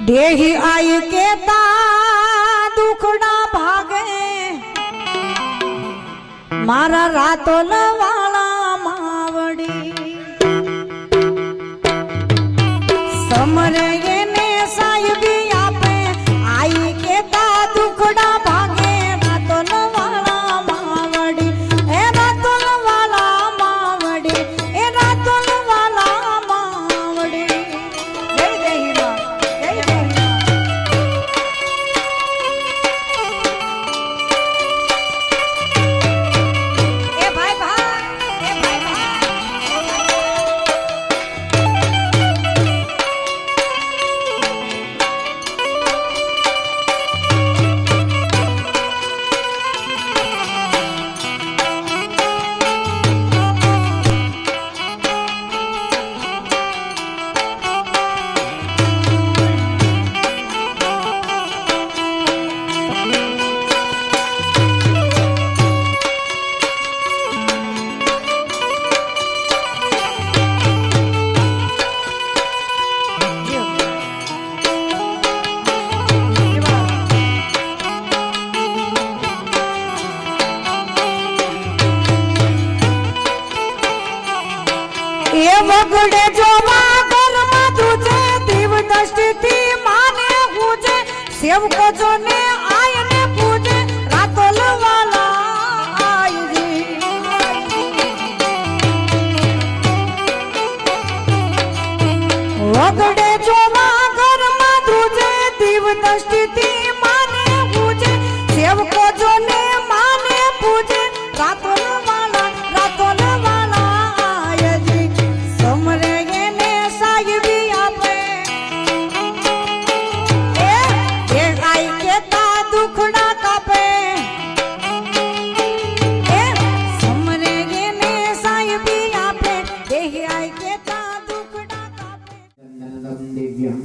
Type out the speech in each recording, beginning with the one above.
देही आई केता दुखड़ा भागे मारा रातोल वाला मावड़ी समरे ने साहिबी आपे आई केता दुखड़ा भागे रातोल वाला मावड़ी ए रातोल वाला मावड़ी ए रातोल वाला मावड़ी जय देही मां जय देही ए भाई भाई ए भाई भाई ये वगड़े जो मागर मधुजे दिव दृष्टि थी माने पूजे सेव को जो ने आय ने पूजे रातोल वाला आय री वगड़े जो मागर मधुजे दिव दृष्टि थी माने पूजे सेव को जो ने माने पूजे रातोल वाला आय री समरे ने साहिबी आपे ए आई केता दुखड़ा कापे ए समरे ने साहिबी आपे देही आई केता दुखड़ा कापे दिव्यं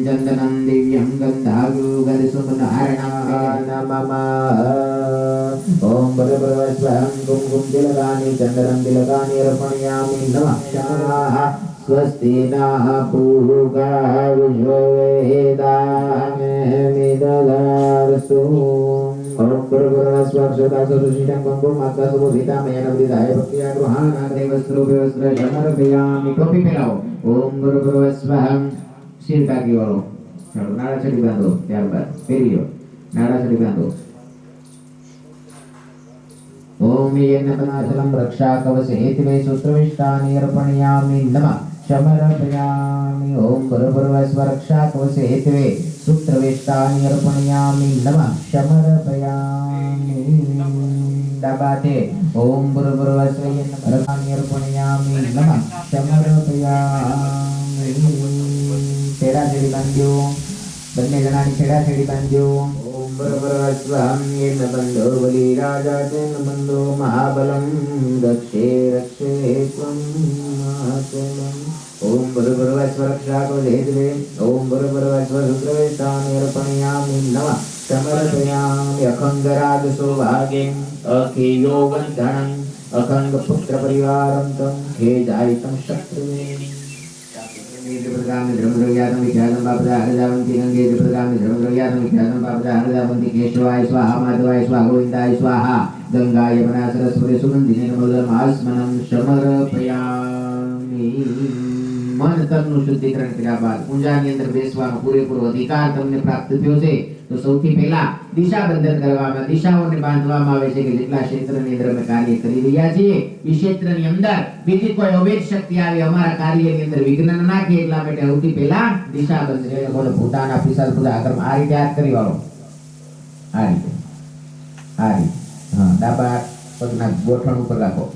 चन्दनं दिव्यं गन्धागुगरिसुमनारायणं मम ॐ भगवस्वं कुङ्कुम तिलकानि चन्दनं तिलकानि अर्पयामि नमः शाः स्वस्ति नः पूगा विश्ववेदामेमिददारसु ॐ गुरुगुरुस्वक्षदासुरुषितं कुङ्कुमात्मसुभूषितामयेन वृदाय भक्त्या गृहाणाग्रेवस्त्रोभ्यवस्त्रशमर्पयामि टोपी पहनाओ ओम गुरुगुरुस्वहं सिर काकी वालो चलो नाड़ा छड़ी बांधो ત્યારબાદ ફેરીઓ નાડા છડી બાંધો ओम यज्ञपनाचलं रक्षा कवचे हेतवे सूत्रविष्टानि अर्पणयामि नमः समर्पयामि ओम गुरुगुरुस्व रक्षा कवचे हेतवे सूत्रविष्टानि अर्पणयामि नमः समर्पयामि दबाते ओम गुरुगुरुस्व यज्ञपनानि अर्पणयामि नमः समर्पयामि छेड़ा छेड़ी बांध्यो બંને જણાની છેડા છેડી બાંધ્યો ઓમ ભરભરસ્વામ યેન બંધો બલી રાજા તેન બંધો મહાબલમ રક્ષે રક્ષે ત્વમ માતરમ ઓમ ભરભરસ્વ રક્ષા કવચેત્વે ઓમ ભરભરસ્વ સૂત્રવેષ્ટાનિ અર્પણયામિ નમઃ સમર્પયામિ અખંગરાજ સૌભાગ્યં અખિલો વંદનં અખંગ પુત્ર પરિવારં તં ખેદાયિतं શત્રુવે प्रदान धर्मद्रव्यानं विख्यातं पापदा हरदावन्ति गंगे प्रदान धर्मद्रव्यानं विख्यातं पापदा हरदावन्ति केशवाय स्वाहा माधवाय स्वाहा गोविन्दाय स्वाहा गंगाय यमुना सरस्वती सुगंधिने नमोदमास्मनं समर्पयामि मन तनનું શુદ્ધિકરણ કર્યા બાદ પૂજાની અંદર બેસવાનો પૂરેપૂરો અધિકાર તમને પ્રાપ્ત થયો છે તો સૌથી પહેલા દિશા બંધન કરવામાં દિશાઓને બાંધવામાં આવે છે કે જેટલા ક્ષેત્રની અંદર અમે કાર્ય કરી રહ્યા છીએ એ ક્ષેત્રની અંદર બીજી કોઈ અવૈધ શક્તિ આવે અમારા કાર્યની અંદર વિઘ્ન ન નાખે એટલા માટે સૌથી પહેલા દિશા બંધ એટલે બોલો ભૂતાના પિશાચ પૂજા આક્રમ આ રીતે યાદ કરી વાળો આ રીતે હા ડાબા પગના ગોઠણ ઉપર રાખો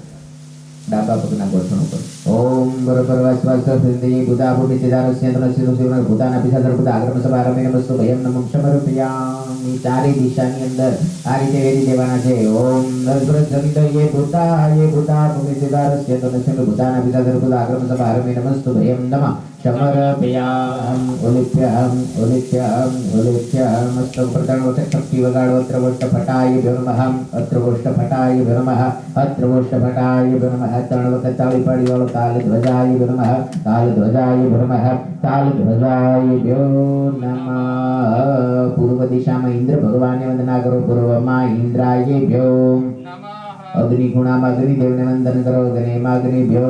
डाबा पगना गोठण ऊपर ओम बरबरवास्वास्वसिद्धि बुधाभूति सिद्धारस्येन्द्रस्येन्द्रस्येन्द्र भूताना पिशाचर बुधा आग्रम सभारमे नमस्तु भयं नमः समर्पयामि चारे दिशाની અંદર આ રીતે વેદી દેવાના છે ઓમ नरप्रचंडये भूता भूति सिद्धारस्येन्द्रस्येन्द्र भूताना पिशाचर बुधा आग्रम सभारमे नमस्तु भयं नमः समर्पयामि उलिप्यहम् मस्तक प्रतणोत शक्ति वगाड़ो अत्र गोष्ठपटाय नमः अत्र गोष्ठपटाय नमः अत्र गोष्ठपटाय नमः तणवक ताली पाड़ी वालो ताल ध्वजाय नमः ताल ध्वजाय नमः ताल ध्वजाय नमः पूर्व दिशा में इंद्र भगवान ने वंदना करो पूर्व मां इंद्राय अग्नि गुणामग्नि देवने वंदन करो गणेमाग्निभ्यो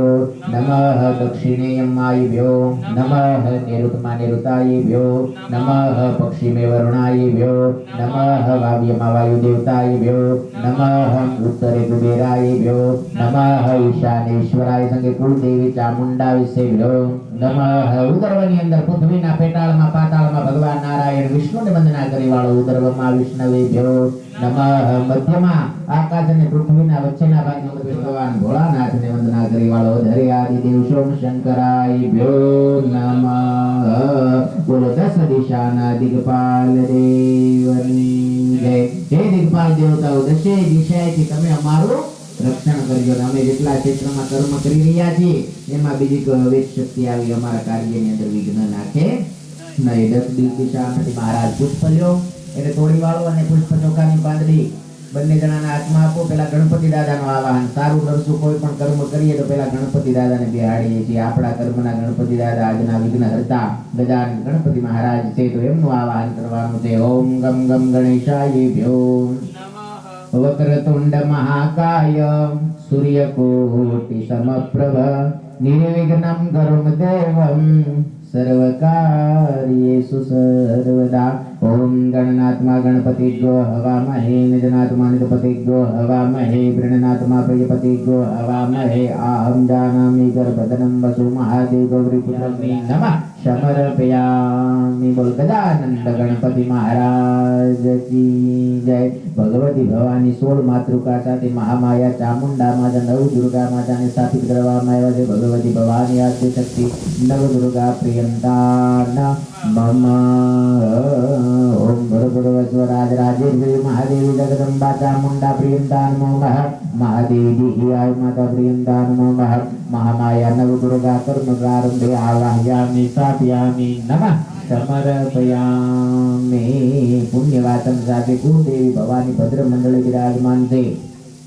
नमः दक्षिणेयमायभ्यो नमः निरुतमानिरुतायभ्यो नमः पक्षिमे वरुणायभ्यो नमः वायुदेवतायभ्यो नमः उत्तरे कुबेरायभ्यो नमः ईशानेश्वराय संगे कुलदेवी चामुंडा विषेभ्यो नमः उदरवनी अंदर पृथ्वीना पेटाळमां पाताळमां भगवान नारायण विष्णुने वंदना करी वाळो उदरवमां विष्णवेभ्यो नमः मध्यमा आकाश અને પૃથ્વીના વચ્ચેના ભાગમાં ભગવાન ભોળાનાથને વંદના કરી વાળો ધરે આદિદેવ સોમ શંકરાયભ્યો નમઃ બોલો દસ દિશાના દિગપાલ દેવની જય હે દિગપાલ દેવતાઓ દસે દિશાએથી તમે અમારું રક્ષણ કરજો અને અમે જેટલા ક્ષેત્રમાં કર્મ કરી રહ્યા છીએ એમાં બીજી કોઈ શક્તિ આવી અમારા કાર્યની અંદર વિઘ્ન નાખે નહીં. 10 દિશામાંથી મહારાજ પુષ્પ લ્યો એટલે તોડી વાળો અને પુષ્પ ચોખાની પાંદડી બંને જણાના હાથમાં આપો. પેલા ગણપતિ દાદાનું આવાહન સારું કરશું કોઈ પણ કર્મ કરીએ તો પેલા ગણપતિ દાદાને બિહાડીએ છીએ. આપણા કર્મના ગણપતિ દાદા આજના વિઘ્ન હરતા ગજાનન ગણપતિ મહારાજ છે તો એમનું આવાહન કરવાનું છે. ઓમ ગમ ગમ ગણેશાયભ્યો વક્રતુંડ મહાકાય સૂર્યકોટિ સમપ્રભ નિર્વિઘ્नं કરોમિ દેવં सर्वकार्येषु सर्वदा. ओम गणनात्मा गणपतिज्ञो हवामहे निधनात्मा निधपतिज्ञो हवामहे प्रणनात्मा प्रियपतिज्ञो हवामहे. अहं जानामि गर्भधनं वसु महादेव गौरीपुत्रं नमः समर्पयामि. बोल गजानंद गणपति महाराज की जय. भगवती भवानी 16 मातृका સાથે મહામાયા ચામુંડા માતા નવદુર્ગા માતાને સ્થાપિત કરવામાં આવ્યા છે. ભગવતી ભવાની આદ્ય શક્તિ નવદુર્ગા પ્રિયંતાન મમ. ઓમ ભરભરવસ્વરાજ રાજેશ્વરી મહાદેવી જગદંબા ચામુંડા પ્રિયંતાન નમઃ. મહાદેવી દિહ્યાય માતા પ્રિયંતાન નમઃ. મહામાયા નવદુર્ગા કર્મ પ્રારંભે આવાહયામિ સ્થાપયામિ નમઃ समर्पयामि. पुण्यवातम સાથે કુળદેવી ભવાની ભદ્ર મંડળ વિરાજમાન છે.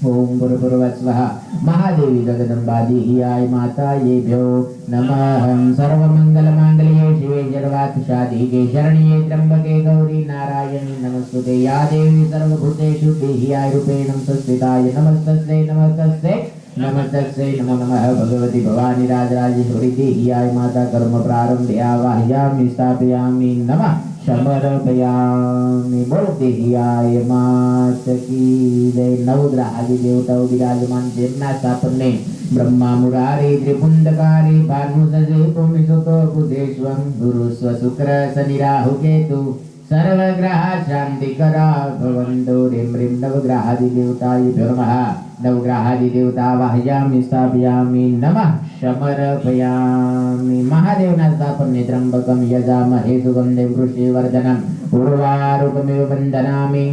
ओम भूर्भुवस्वः महादेवी जगदम्बादिह्याय मातायेभ्यो नमः. सर्वमंगलमांगल्ये शिवे सर्वार्थसाधिके शरण्ये त्र्यंबके गौरी नारायणी नमस्तुते. या देवी सर्वभूतेषु देह्याय रूपेण संस्थिताय नमस्तस्यै नमस्तस्यै नमस्तस्यै नमो नमः. भगवती भवानी राजराजेश्वरी देह्याय माता कर्म प्रारंभे आवाहयामि स्थापयामि नमः समर्पयामि. बोल देह्याय मात की जय. नवग्रह आदि देवताओं विराजमान જેમના સ્થાપનને ब्रह्मा मुरारी त्रिपुंडकारी भानुसजे पुमिसुतो बुधेश्वं गुरु स्वशुक्र शनि राहु केतु सर्वग्रह शांतिकरा भवन्तु. ह्रीं ह्रीं नवग्रहादि देवताभ्यो नमः. नवग्रहादि देवता वाहयामि स्थापयामि नमः समर्पयामि. महादेवना स्थापने त्र्यंबकं यजामहे सुगन्धिं पुष्टिवर्धनम् उर्वारुकमिव वन्दनामि.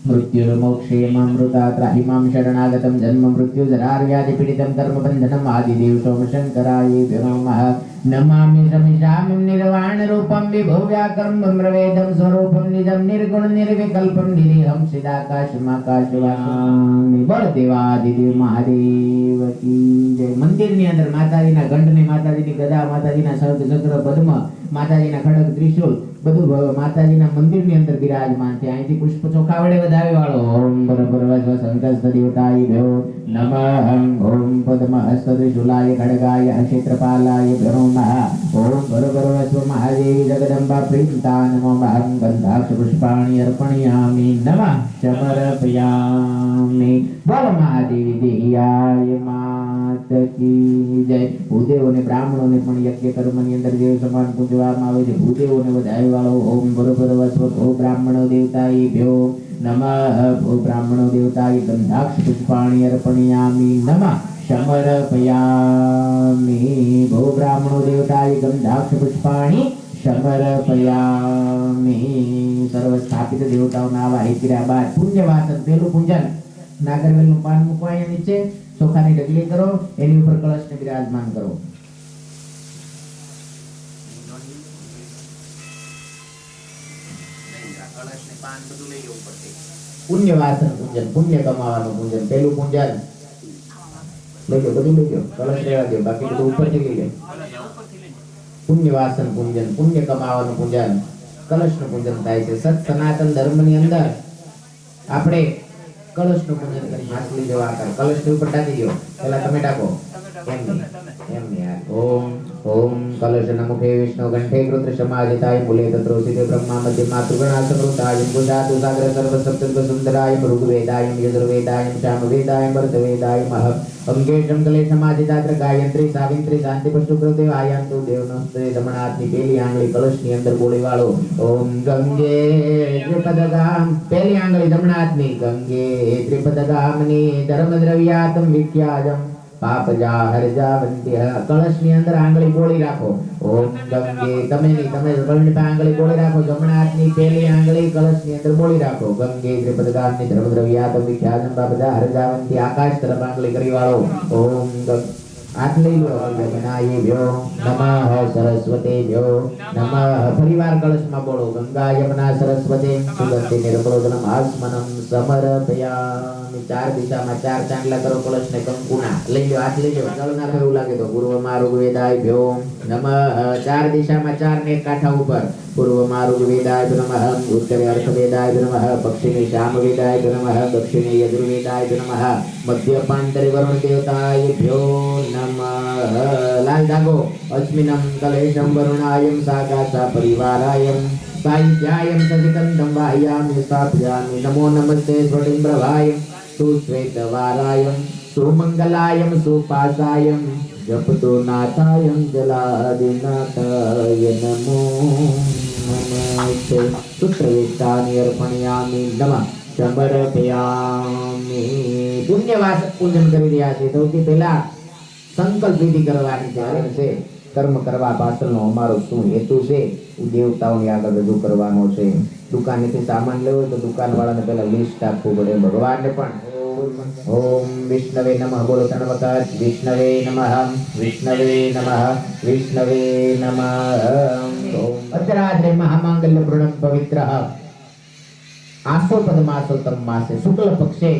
मृत्युर्मोक्षेमामृतात्राहिमां शरणागतं जन्म मृत्युजरार्यादिपीडितं कर्मबन्धनम् आदिदेव सोमशङ्करायेभ्यो नमः. नमामि समिषामिं निर्वाणरूपं विभुव्याकर्मं प्रवेदं स्वरूपं निजं निर्गुण निर्विकल्पं निरीहं सिदाकाशमाकाशवासामि. बोल देवादिदेव महादेव की जय. મંદિરની અંદર માતાજીના ગંઢને માતાજીની ગદા માતાજીના શંખ ચક્ર પદ્મ માતાજીના ખડગ ત્રિશૂલ બધું માતાજીના મંદિરની અંદર બિરાજમાન છે. અહીંથી પુષ્પ ચોખા વડે વધાવી વાળો. ઓમ ભરભરવસ્વ શંકસ્ત દેવતાયભ્યો નમઃ. ઓમ પદ્મહસ્ત ત્રિશૂલાય ખડગાય ક્ષેત્રપાલાય નમઃ. ઓમ ભરભરવસ્વ મહાદેવી જગદંબા પ્રીતા નમઃ. ગંધાક્ષ પુષ્પાણિ અર્પણયામિ નમઃ સમર્પયામિ. બોલ મહાદેવી દેહ્યાય માત કી જય. ભૂદેવોને બ્રાહ્મણોને પણ યજ્ઞ કર્મની અંદર દેવ સમાન પૂજવામાં આવે છે. ભૂદેવોને વધાવી વાળો. ઓમ ભરભરવસ્વ ભો બ્રાહ્મણો દેવતાયભ્યો નમઃ. ભો બ્રાહ્મણો દેવતાય ગંધાક્ષ પુષ્પાણિ અર્પણયામિ નમઃ समर्पयामि. भो ब्राह्मणो देवताय गंधाक्ष पुष्पाणि समर्पयामि. सर्व स्थापित देवताओं आवाहित કર્યા બાદ પુણ્યવાસન પેલું પૂજન નાગરવેલનું પાન મૂકો અહીંયા નીચે. ચોખાની ઢગલી કરો એની ઉપર કળશને બિરાજમાન કરો. કલશ ને પાન બધું લઈ લેવું પડશે. પુણ્ય વાસન પૂજન, પુણ્ય કમાવાનું પૂજન. પહેલું પૂજન લઈ લો, બધું લઈ લો, કલશ રહેવા દો, બાકી બધું ઉપરથી લઈ લો. પુણ્ય વાસન પૂજન, પુણ્ય કમાવાનું પૂજન, કલશનું પૂજન થાય છે. સત સનાતન ધર્મની અંદર આપણે કલશનું પૂજન કરી. માછલી જેવા આકાર કલશની ઉપર ટાકી દો. પહેલા તમે ટાકો. એમ નહીં યાર. ઓમ ઓમ કલશ નમુખે વિષ્ણુ કંઠે કૃત્ર સમાજિતાય મૂલે તત્રોસિતે બ્રહ્મા મધ્ય માતૃગણાસમૃતાય ગુજાતુ સાગર સર્વ સપ્તર્ગ સુંદરાય ઋગ્વેદાય યજુર્વેદાય સામવેદાય ભરતવેદાય મહ અંગે જંગલે સમાજિતાત્ર ગાયત્રી સાવિત્રી શાંતિ પશુકૃતે આયાંતુ દેવનસ્તે દમણાતની પેલી આંગળી કલશની અંદર બોલી વાળો. ઓમ ગંગે ત્રિપદગામ, પેલી આંગળી દમણાતની ગંગે ત્રિપદગામની ધર્મદ્રવ્યાતમ વિખ્યાજમ પાપજા હરજાવંત્ય. કળશની અંદર આંગળી બોળી રાખો. ઓમ ગંગે, તમે નહીં, તમે બંને આંગળી બોળી રાખો. જમણા હાથની પહેલી આંગળી કળશની અંદર બોળી રાખો. ગંગે ત્રિપદગામની ધર્મદ્રવ્યાતમ વિખ્યાતમ પાપજા હરજાવંત્ય. આકાશ તરફ આંગળી કરી વાળો. ઓમ હાથ લઈ લો. યમનાયેભ્યો નમઃ સરસ્વતેભ્યો નમઃ. ફરીવાર કળશમાં બોલો. ગંગા યમના સરસ્વતે સુગંધિ નિર્મલોદનમ આસ્મનમ સમર્પયામિ. ચાર દિશામાં ચાર ચાંદલા કરો કળશને કંકુના. લઈ લો, હાથ લઈ લો. જળ નાખો એવું લાગે તો પૂર્વમાં ઋગ્વેદાયભ્યો નમઃ. ચાર દિશામાં ચાર ને કાંઠા ઉપર. પૂર્વમાં ઋગ્વેદાય નમઃ, ઉત્તરે અર્થવેદાય નમઃ, પશ્ચિમે સામવેદાય નમઃ, દક્ષિણે યજુર્વેદાય નમઃ, મધ્ય પાંતરે વરુણ દેવતાયભ્યો નમઃ. લાલ ધાગો. અસ્મિનમ કલેશમ વરુણાયમ સાગાસા પરિવારાયમ સાહિત્યાયમ સદિકંદમ વાહ્યામિ સ્થાપયામિ. નમો નમસ્તે સ્વડિમ્રભાય સુશ્વેતવારાયમ સુમંગલાયમ સુપાસાયમ જપતો નાથાયમ જલાદિનાથાય નમો નમસ્તે. સૂત્રવેષ્ટાનિ અર્પણયામિ નમઃ સમર્પયામિ. પુણ્યવાસ પૂજન કરી રહ્યા છે. સૌથી પહેલા સંકલ્પ વિધિ કરવાની છે. કર્મ કરવા પાછળનો અમારો શું હેતુ છે એ દેવતાઓની આગળ રજૂ કરવાનો છે. દુકાનેથી સામાન લેવો તો દુકાનવાળાને પહેલા લિસ્ટ આપવું પડે. ભગવાનને પણ ઓમ વિષ્ણવે નમઃ બોલો 3 વખત. વિષ્ણવે નમઃ, વિષ્ણવે નમઃ, વિષ્ણવે નમઃ. ઓમ અત્રાદ્રે મહામાંગલ્ય પૂર્ણમ પવિત્ર. આસો પદમાસોતમ માસે શુક્લ પક્ષે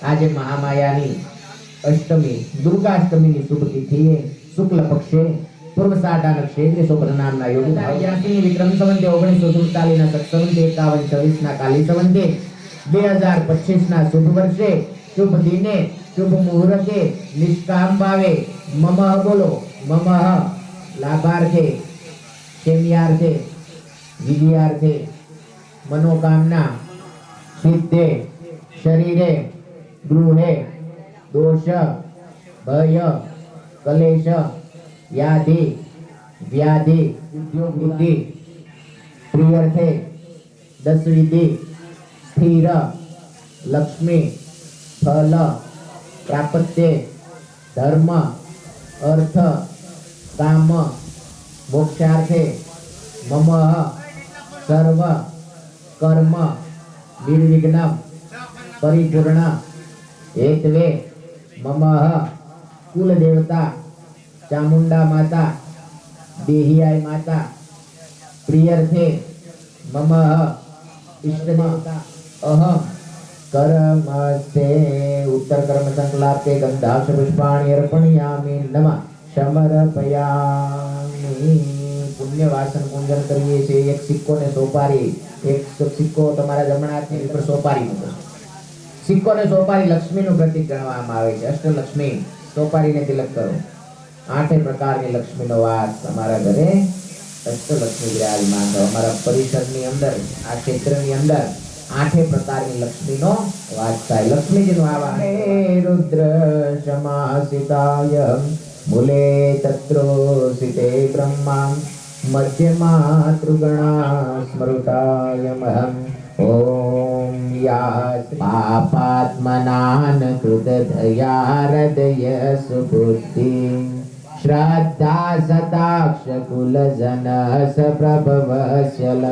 આજે મહામાયાની અષ્ટમી દુર્ગાષ્ટમીની શુભ તિથિએ શુક્લ પક્ષે પૂર્વસાઢા નક્ષત્રે શોભન નામના યોગ 83 વિક્રમ સંવંતે 1947 ના સત્સંવંતે 51 ના કાલી સંવંતે 2025 ના શુભ વર્ષે શુભ દિને શુભ મુહૂર્તે નિષ્કામ ભાવે મમ બોલો. મમ લાભાર્થે ક્ષેમ્યાર્થે વિદ્યાર્થે મનોકામના સિદ્ધે શરીરે ગૃહે દોષ ભય કલેશ યાધિ વ્યાધિ ઉદ્યોગ વૃદ્ધિ પ્રિયર્થે દસવિધિ સ્થિર લક્ષ્મી ફલ પ્રાપ્ત્ય ધર્મ અર્થ કામ મોક્ષાર્થે મમ સર્વ કર્મ નિર્વિઘ્ન પરિપૂર્ણ હેતવે મમ કુલ દેવતા ચામુંડા માતા દેહિયાય માતા પ્રિયર્થે મમ ઇષ્ટ દેવતા અહમ કર્મસ્તે ઉત્તર કર્મ સંકલાપ્તે ગંધાક્ષ પુષ્પાણિ અર્પણયામિ નમઃ સમર્પયામિ. પુણ્ય વાસન પૂજન કરીએ છીએ. એક સિક્કો ને સોપારી, એક સિક્કો તમારા જમણા હાથની ઉપર સોપારી મૂકો. સિક્કો ને સોપારી લક્ષ્મીનું પ્રતીક ગણવામાં આવે છે. અષ્ટલક્ષ્મી સોપારીને તિલક કરો. 8 પ્રકારની લક્ષ્મીનો વાસ અમારા ઘરે અષ્ટલક્ષ્મી વિરાજમાન છે. અમારા પરિસરની અંદર આ ક્ષેત્રની અંદર 8 પ્રકારની લક્ષ્મીનો વાસ થાય. લક્ષ્મીજીનું આવા રુદ્ર સમાસિતાય મૂલે તત્રોસિતે બ્રહ્મા મધ્યમા તૃગણા સ્મૃતાય મહં. ઓમ યા પાપાત્મનાન કૃત દયા હૃદય સુબુદ્ધિ શ્રદ્ધા સતાક્ષ કુલ જન સપ્રભવસ્યલ.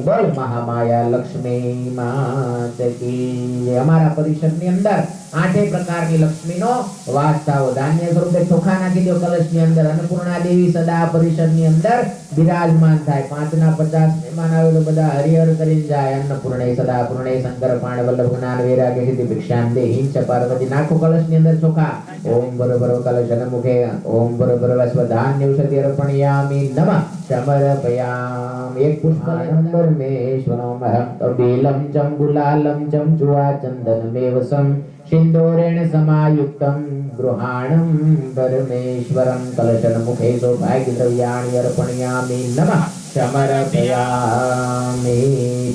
બોલ મહામાયા લક્ષ્મી માત કી. અમારા પરિષદની અંદર આઠે પ્રકારની લક્ષ્મીનો વાસ થાવો. ધાન્ય સ્વરૂપે ચોખા નાખી દો કલશની અંદર. અન્નપૂર્ણા દેવી સદા પરિષદની અંદર બિરાજમાન થાય. 5 ના 50 મહેમાન આવે તો બધા હરિહર કરીને જાય. અન્નપૂર્ણે સદા પૂર્ણે શંકર પાણ વલ્લભ જ્ઞાન વૈરાગ્ય સિદ્ધિ ભિક્ષામ દેહિં ચ પાર્વતી. નાખો કલશની અંદર ચોખા. ઓમ ભર કલશ મુખે ઓમ ભર સ્વધાન્ય ઔષધિ અર્પણયામિ નમઃ સમર્પયામિ. એક પુષ્પાંબર મેશ્વરમ અબીલમ ચમ ગુલાલમ ચમ ચુઆ ચંદનમેવ સમ સિંદૂરેણ સમાયુક્તમ ગૃહાણમ પરમેશ્વરમ. કલશન મુખે સૌભાગ્ય દ્રવ્યાણિ અર્પણયામિ નમઃ સમર્પયામિ.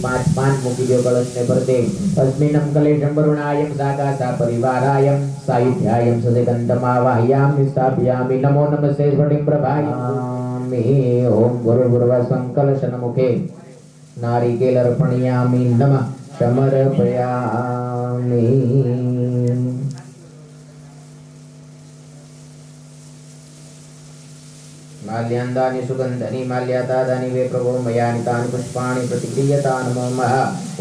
5 પાન મૂકી દો કલશને ફરતે. અસ્મિન્નમ કલેશમ વરુણાયમ સાગાસા પરિવારાયમ સાયુધ્યાયમ સદગંધમાવાહ્યામિ સ્થાપયામિ. નમો નમસ્તે સ્ફટિક પ્રભાયામિ. ઓમ ગુરુર્ભુવઃ કલશન મુખે નારિકેલ અર્પણયામિ નમઃ સમર્પયામિ. माल्यान्दानि सुगन्धानि माल्यातादानि वे प्रभो मयानि तानि पुष्पाणि प्रतिक्रियता नमो नमः.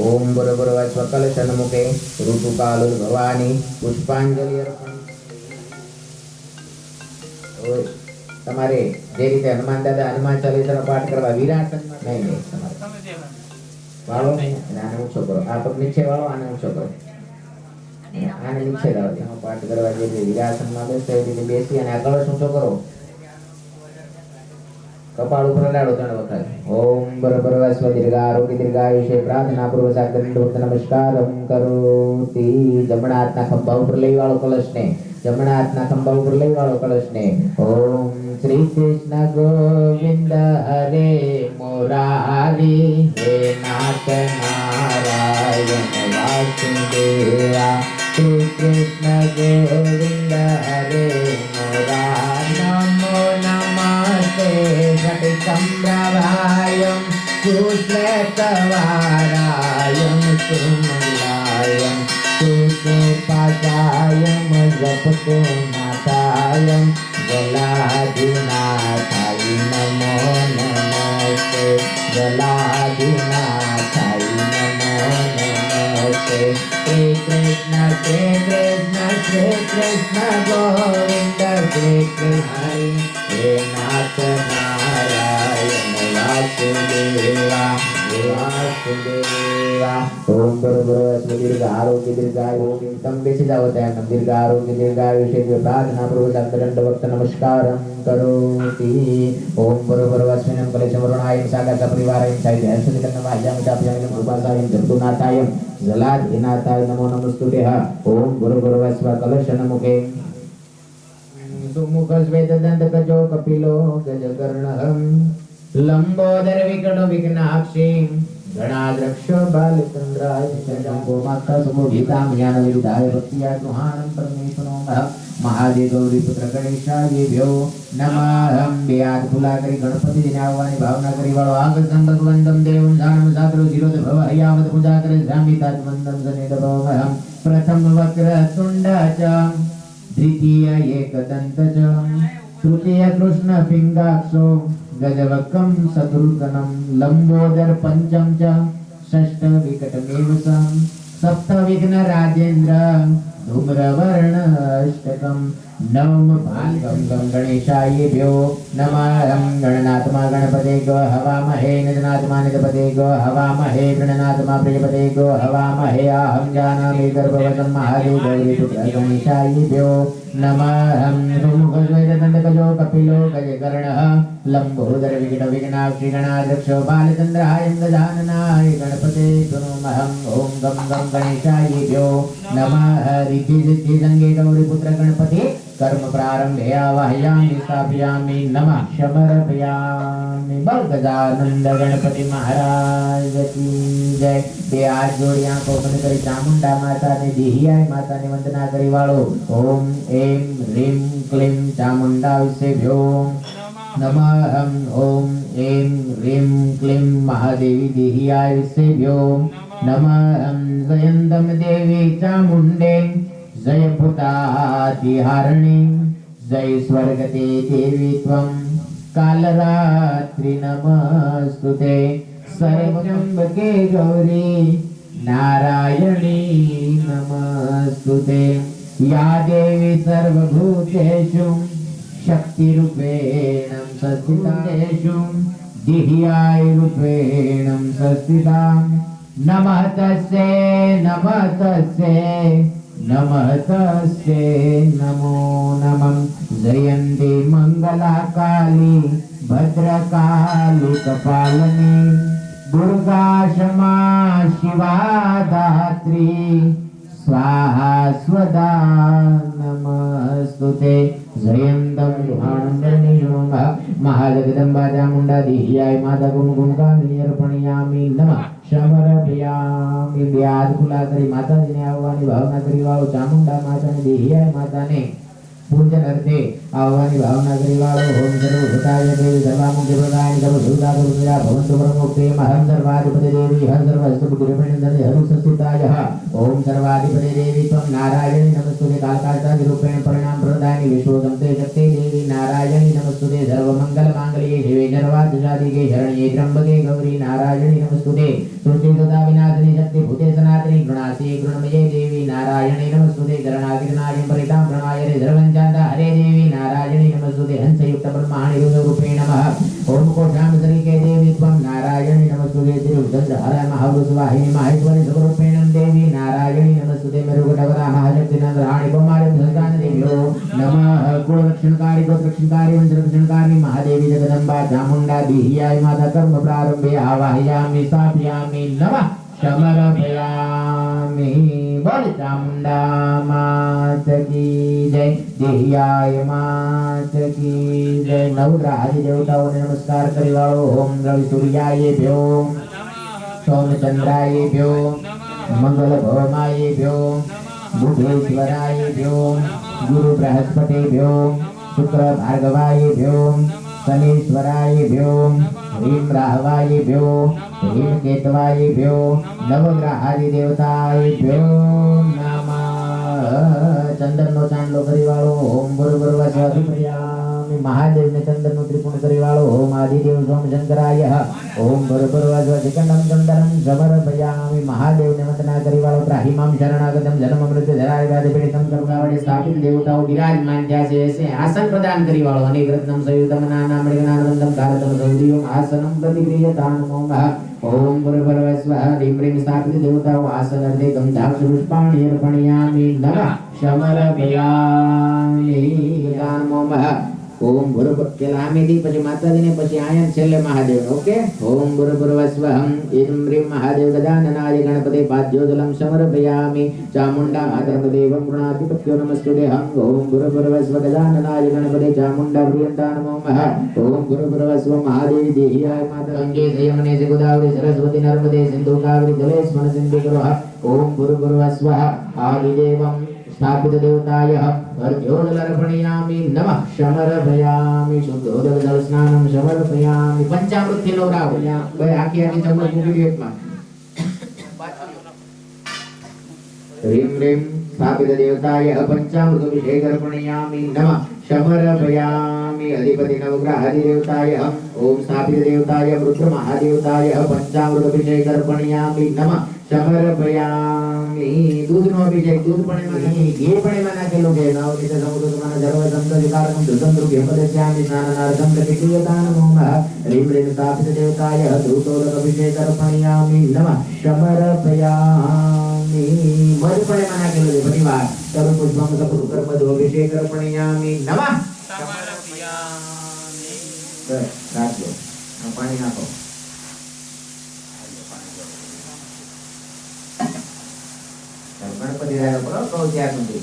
ओम भूर्भुवः स्वकलशन्मुखे ऋतुकालोद्भवानि पुष्पांजलि अर्पण. તમારે જે રીતે હનુમાન દાદા હનુમાન ચાલીસાનો પાઠ કરવા વિરાસનમાં નહીં તમારે વાળો આને ઊંચો કરો. આ પગ નીચે વાળો, આને ઊંચો કરો, આને નીચે લાવો. એનો પાઠ કરવા જે વિરાસનમાં બેસે એ રીતે બેસી અને આ કળશ ઊંચો કરો. કપાળ ઉપર લાડો 3 વખત. ઓમ ભરભરવસ્વ દીર્ઘારોગ્ય દીર્ઘાયુષ્ય પ્રાર્થના પૂર્વક સાગરદંડોત નમસ્કારમ કરોતિ. જમણા હાથના ખંભા ઉપર લઈ વાળો કલશને. જમણા હાથના ખંભા ઉપર લઈ વાળો કલશને. ઓમ શ્રી કૃષ્ણ ગોવિંદ હરે મુરારી હે નાથ નારાયણ વાસુદેવા. શ્રી કૃષ્ણ ગોવિંદ હરે મુરારી. નમો નમસ્તે સ્ફટિકમ્રવાયમ સુશ્વેતવારાયમ સુમલાયમ સુકોપાચાયમ જપતો નાથાયમ જલાધિનાથાય નમો નમસ્તે. જલાધિનાથાય નમો નમસ્તે. શ્રી કૃષ્ણ શ્રી કૃષ્ણ શ્રી કૃષ્ણ ગોવિંદ શ્રી કૃષ્ણ હે નાથ નારાયણ વાસુદેવા વાસુદેવા. ઓમ ભૂર્ભુવઃ દીર્ઘ આરોગ્ય દીર્ઘાયુ. તમ બેસી જાઓ ત્યાં. દીર્ઘ આરોગ્ય દીર્ઘાયુષ્ય પ્રાર્થના પૂર્વક સાગરદંડ વક્ત નમસ્કારમ કરોતિ. ઓમ ભૂર્ભુવઃ સ્મિન્નમ કલેશમ વરુણાયમ સાગાસા પરિવારાયમ સાયુધ્યાયમ સદગંધમાવાહ્યામિ સ્થાપયામિ. કૃપાસાયમ જંતુનાથાયમ જલાધિનાથાય નમો નમસ્તુતે. ઓમ ભૂર્ભુવઃ સ્વ કલશન મુખે સુમુખ શ્વેતદંત કજો કપિલો ગજકર્ણઃ લંબોદર વિકટો વિઘ્નાક્ષી ગણાદ્રક્ષ બાલચંદ્રાય શંભો માતા સમો ગીતા જ્ઞાન વિરુદ્ધાય ભક્તિયા ગૃહાણમ પરમેશ્વરો મહાદેવ ગૌરી પુત્ર ગણેશાય ભ્યો નમઃ. બે હાથ ખુલ્લા કરી ગણપતિજીને આવવાની ભાવના કરી વાળો. આગસમ ભગવંતમ દેવમ જાનમ સાગરો જીરોત ભવ હયાવત પૂજા કરે જામિતાત વંદમ સનેદ ભવમહમ. પ્રથમ વક્ર તુંડ ચ દ્વિતીય એકદંત ચ તૃતીય કૃષ્ણ પિંગાક્ષો ગજવક્કમ સદૃતનમ લંબોદર પંચમ ચ ષષ્ઠ વિકટમેવ સપ્ત વિઘ્ન રાજેન્દ્ર ધૂમ્રવર્ણ અષ્ટકમ. નવમ ભાગમ ગણેશાય ભ્યો નમઃ. ગણનાથમા ગણપતે ગ હવામહે નિધનાથમા નિધપતે ગ હવામહે ગણનાથમા પ્રિયપતે ગ હવામહે. અહં જાનામિ ગર્ભવતં મહાદેવ ગૌરી પુત્ર ગણેશાય ભ્યો નમઃ. સુમુખ શ્વેતદંત કજો કપિલો ગજકર્ણઃ લંબોદર વિકટ વિઘ્નાક્ષી ગણાધ્યક્ષ બાલચંદ્રાય ગજાનનાય ગણપતે નમઃ. ઓમ ગમ ગમ ગણેશાય ભ્યો નમઃ. રિદ્ધિ સિદ્ધિ સંગે ગૌરી પુત્ર ગણપતિ કર્મ પ્રારંભે આવાહયામિ સ્થાપયામિ નમઃ સમર્પયામિ. બોલ ગજાનંદ ગણપતિ મહારાજ કી જય. બે હાથ જોડી આંખો બંધ કરી ચામુંડા માતાને દેહિયાય માતાને વંદના કરી વાળો. ઓમ એમ રીમ ક્લીમ ચામુંડા વિષેભ્યો નમઃ. ઓમ એમ રીમ ક્લીમ મહાદેવી દેહિયાય વિષેભ્યો નમઃ. જયંતમ દેવી ચામુંડે જય ભૂતાતિહારિણી જય સ્વર્ગતે દેવી ત્વં કાલરાત્રિ નમસ્તુતે. સર્વજંબકે ગૌરી नारायणी नमस्तुते या देवी सर्वभूतेषु शक्तिरूपेण संस्थितेषु दिह्यारूपेण संस्थिता नमः तस्यै नमो नमः जयन्ती मंगला काली भद्रकाली कपालिनी दुर्गा क्षमा शिवा धात्री स्वाहा स्वदा नमस्तुते जयन्तं आनन्दनियम महाजगदम्बा चामुण्डा देह्याय माता गुणगुणगामिनी अर्पणयामि नमः समर्पयामि व्याध खुला કરી માતાજીને આવવાની ભાવના કરી વાળો ચામુંડા માતાને દેહ્યાય માતાને પૂજન અર્થે આવવાની ભાવના કરી વાળો ઓમ સર્વ ભૂતાય દેવી સર્વામુક્તિ પ્રદાય સર્વ સુવિધા સુવિધા ભવંતુ પરમોક્તે મહં સર્વાધિપતિ દેવી હર સર્વસ્તુ ગુરુપેણંદને હરુ સંસ્થિતાય ઓમ સર્વાધિપતિ દેવી ત્વં નારાયણી નમસ્તુતે કાલકાળાદि રૂપેણ પરિણામ પ્રદાયિની વિશ્વોદંતે શક્તિ દેવી નારાયણી નમસ્તુતે સર્વમંગલ માંગલ્ये शिवे सर्वार्थसाधिके शरण्ये त्र्यंबके गौरी नारायणी नमस्तुते सृष्टि तथा विनाशिनी शक्ति भूते सनातनी गृणासी गृणमये देवी नारायणी नमस्तुते गरणागिरणायं परितां प्रणायरे सर्वञ्चान्ता हरे देवी नारायणी नमस्तुते हंसयुक्त ब्रह्माणि रूपेण नमः ओम कोशामसरिके देवी त्वं नारायणी नमस्तुते तिरुचन्द्र हर महावृषवाहिनी माहेश्वरी स्वरूपेण देवी नारायणी नमस्तुते मेरुगटवरा महाशक्तिनंदराणि कुमारी संतान देव्यो नमः कुलरक्षणकारी गोत्रक्षणकारी वंशरक्षणकारी महादेवी जगदम्बा चामुण्डा देह्याय माता कर्म प्रारंभे आवाहयामि स्थापयामि नमः समर्पयामि बोल चामुण्डा मात की जय देह्याय मात की जय नवग्रह आदि देवताओं ने नमस्कार करी वालो ओम रवि सूर्यायेभ्यो सोमचंद्रायेभ्यो मंगल भवमायेभ्यो बुधेश्वरायेभ्यो गुरु बृहस्पतिभ्यो शुक्र भार्गवायेभ्यो शनीश्वरायेभ्यो ह्रीं राहवायेभ्यो ह्रीं केतवायेभ्यो नवग्रहादि देवतायेभ्यो नमः चंदनનો ચાંદલો કરી વાળો ઓમ ગુરુવર્વ સ્વાધિપર્યામિ મહાદેવને ચંદનનો ત્રિકોણ કરી વાળો ઓમ આદિદેવ સોમશંકરાય ઓમ ગુરુવર્વ સ્વાધિકંડમ ચંદનમ સમર્પયામિ મહાદેવને વંદના કરી વાળો ત્રાહિમામ શરણાગતમ જન્મ મૃત્યુ જરાય વ્યાધિ પીડિતમ સર્વગાવડે સ્થાપિત દેવતાઓ વિરાજમાન થયા છે એસે આસન પ્રદાન કરી વાળો અનેક રત્નમ સંયુક્તમ નાનામ મૃગનાનંદમ ભારતમ સૌદિયમ આસનમ પ્રતિક્રિયતાન નમઃ ओम गुरुवर्व स्वः ह्रीं ह्रीं स्थापित देवताओं आसन अर्धे गंधाक्ष पुष्पाणि अर्पणयामि नमः समर्पयामि नमः ओम गुरुवर्व પેલા આમેથી પછી માતાજીને પછી આયન છેલ્લે મહાદેવ ઓકે ઓમ ગુરુવર્વ સ્વઃ ह्रीं ह्रीं महादेव गजाननाय गणपते पाद्योजलं समर्पयामि चामुण्डा मातर्देवं गृणाधिपत्यो नमस्तुते हं ओम गुरुवर्व स्व गजाननाय गणपते चामुण्डा प्रियन्ता नमो नमः ओम गुरुवर्व स्व महादेवी देह्याय माता गंगे यमुने गोदावरी सरस्वती नर्मदे सिन्धु कावेरी जलेस्मिन् सन्निधिं ओम गुरुवर्व स्वः आदिदेवं स्थापित देवताय अर्घ्योदलर्पणयामि नमः समर्पयामि शुद्धोदक स्नानं समर्पयामि पंचामृतથી નવરાવ્યા ભાઈ આખી ચમચ મૂકી એકમાં ह्रीं ह्रीं स्थापित देवताय पंचामृताभिषेक अर्पणयामि नमः समर्पयामि अधिपति नवग्रह देवताय ओम स्थापित देवताय रुद्र महादेवताय पंचामृताभिषेक अर्पणयामि नमः समर्पयामि दूधનો અભિષેક दूध પણ એમાં નહીં ઘી પણ એમાં નાખેલું છે નવનીત સમુદ્રમાન સર્વ સંતવિકારકમ સુતંત્રુ ભેપદસ્યામિ સ્નાનાર્થમ પ્રતિક્રિયતાન નમઃ ह्रीं ह्रीं स्थापित देवताय दूतोदक अभिषेक अर्पणयामि नमः समर्पयामि મધ પણ એમાં નાખેલું છે ઘણી વાર તરુ પુષ્પમ સપુર કર્મદો અભિષેક अर्पणयामि नमः समर्पयामि રાખજો પાણી નાખો गणपति राय करो तो त्यार मध्ये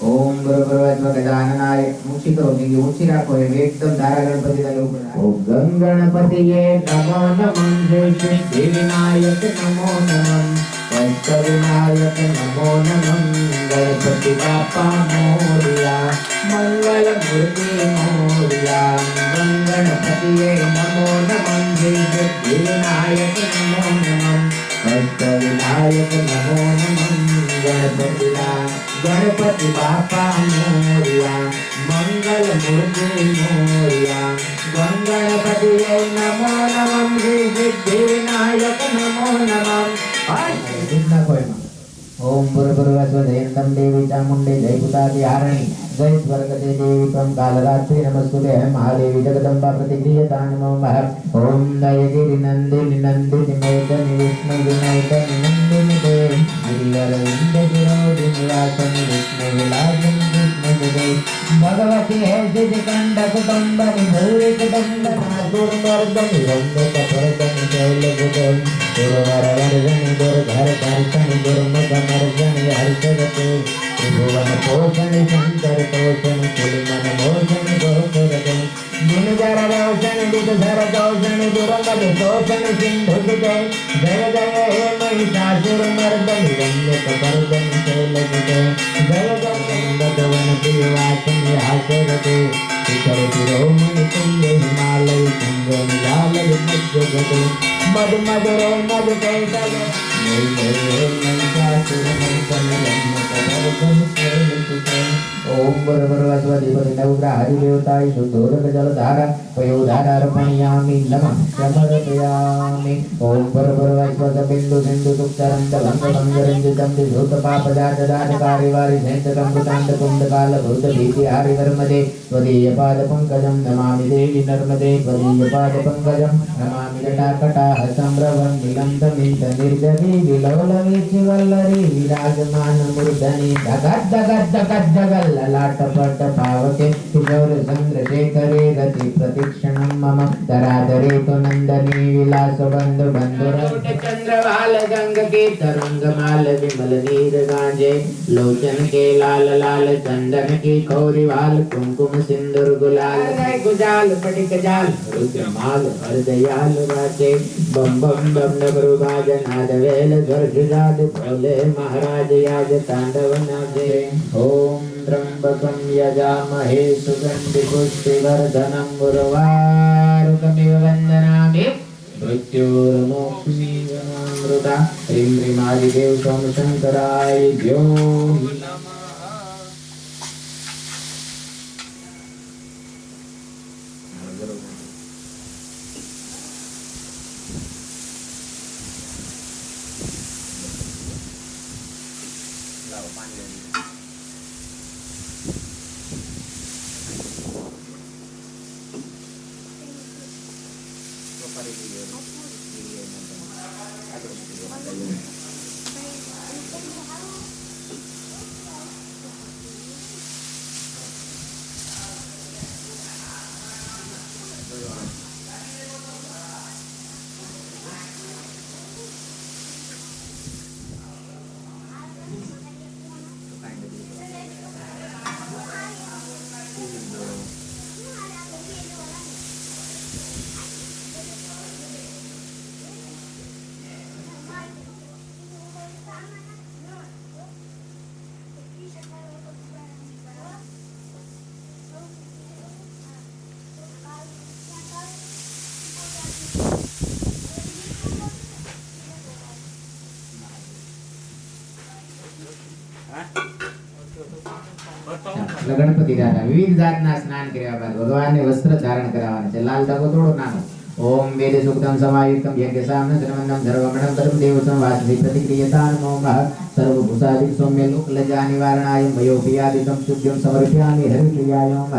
ओम गुरुवर्व गजाननाय ऊंची करो कि ऊंची राखो है एकदम धारा गणपति राय ऊपर ओम गं गणपतिये नमो नमः जय श्री विनायक नमो नमः पंच विनायक नमो नमः गणपति बापा मोरया मंगल मूर्ति मोरया गं गणपतिये नमो नमः जय श्री विनायक नमो नमः पंच विनायक नमो नमः गणपति बापा मोरया मंगल मूर्ति मोरया गणपति नमो नमः श्री सिद्धि विनायक नमो नमः નાખો એમાં. ઓમ ભૂર્ભુવસ્વધેન્દં દેવી ચામુંડે જય ભૂતાદિહારિણી જય સ્વર્ગદે દેવી ત્વં કાલરાત્રિ નમસ્તુતે હે મહાદેવી જગદંબા પ્રતિક્રિયતા નમો મહ. ઓમ દયગિરિ નંદિની નંદિની મેદની વિષ્ણુ વિનોદની નંદિની તે ગિરિવરવિંદ વિરોધિ નિવાસની વિષ્ણુ વિલાસની વિષ્ણુ જય ભગવતી હે સિદ્ધ કંડ કુટુંબની ભૂરી કુટુંબ નાગુર્મર્દની રંગ કપરદની શૈલગુદમ ગુરુવરવર્ધની ગુરુધર દર્શની ગુરુમુખમર્દની હર્ષગતે ત્રિભુવન પોષણી શંકર તોષણી કુલિમન મોષણી ગોકુરતે દિનજર રોષણી દિગધર દોષણી દુર્મદ દોષણી સિંધુગતે જય જય હે મહિષાસુર મર્દની રંગ કપરદની શૈલગુદે જય જય ગંગધવન પ્રિયવાસની હાસ્યગતે શિખર શિરોમણિ તુંગ હિમાલય તુંગ નિલાલય મજ્જગતે મદ મદ રે મદ કૈતલ જય જય હે મહિષાસુર મર્દની રંગ કપરદની શૈલગુદે ઓમ ભૂર્ભુવસ્વધિપતિ નવગ્રહ હરિદેવતાય શુદ્ધોદક જલધારા પયોધારાર્પણયામિ નમઃ સમર્પયામિ. ઓમ ભૂર્ભુવસ્વધબિંદુ સિંધુ સુક્તરંદ ભંગરંજિતં વિધૂતપાપદાતદાતકારિવારી સૈંતકં કૃતાંત કુંડકાલ ભૂત ભીતિ હારિધર્મદે ત્વદીય પાદ પંકજં નમામિ દેવી નર્મદે ત્વદીય પાદ પંકજં નમામિ જટાકટાહ સંભ્રવં નિલંતમિત નિર્જરી વિલોલવીચી વલ્લરી વિરાજમાન મૂર્ધની ધગત ધગત ધગત ધગલ લલાટપટ ભાવકે કિશોર ચંદ્રશેખરે ગતિ પ્રતિક્ષણં મમ ધરાધરે તો નંદની વિલાસ બંધુ બંધુરટ ચંદ્રવાલ ગંગ કે તરંગમાલ વિમલ નીર ગાંજે લોચન के लाल लाल चंदन की कौरिवाल कुमकुम सिंदूर गुलाल गुजाल पटिक जाल रुद्रमाल हरदयाल राचे बम बम बम डमरू बाज नाद वेल ध्वज भोले महाराज याज तांडव नाचे. ओम त्र्यंबकं यजामहे सुगंधि पुष्टिवर्धनं उर्वारुकमिव वन्दनामि मृत्युर्मोक्षीयमामृता. ह्रीं ह्रीं आदिदेव सोमशंकराय द्यो ગણપતિ દાદા વિવિધ જાતના સ્નાન કર્યા બાદ ભગવાનને વસ્ત્ર ધારણ કરાવવાના છે. લાલ ધાગો થોડો નાનો. ઓમ વેદ સુક્તમ સમાયુક્તમ યજ્ઞ સામન ધર્મન્નમ ધર્વમણમ ધર્મ દેવસમ વાસવી પ્રતિક્રિયતા નમો મહ. સર્વભૂષાદિ સૌમ્ય લોક લજા નિવારણાય મયોપિયાદિકમ શુદ્ધમ સમર્પયામિ હરિપ્રિયાય મહ.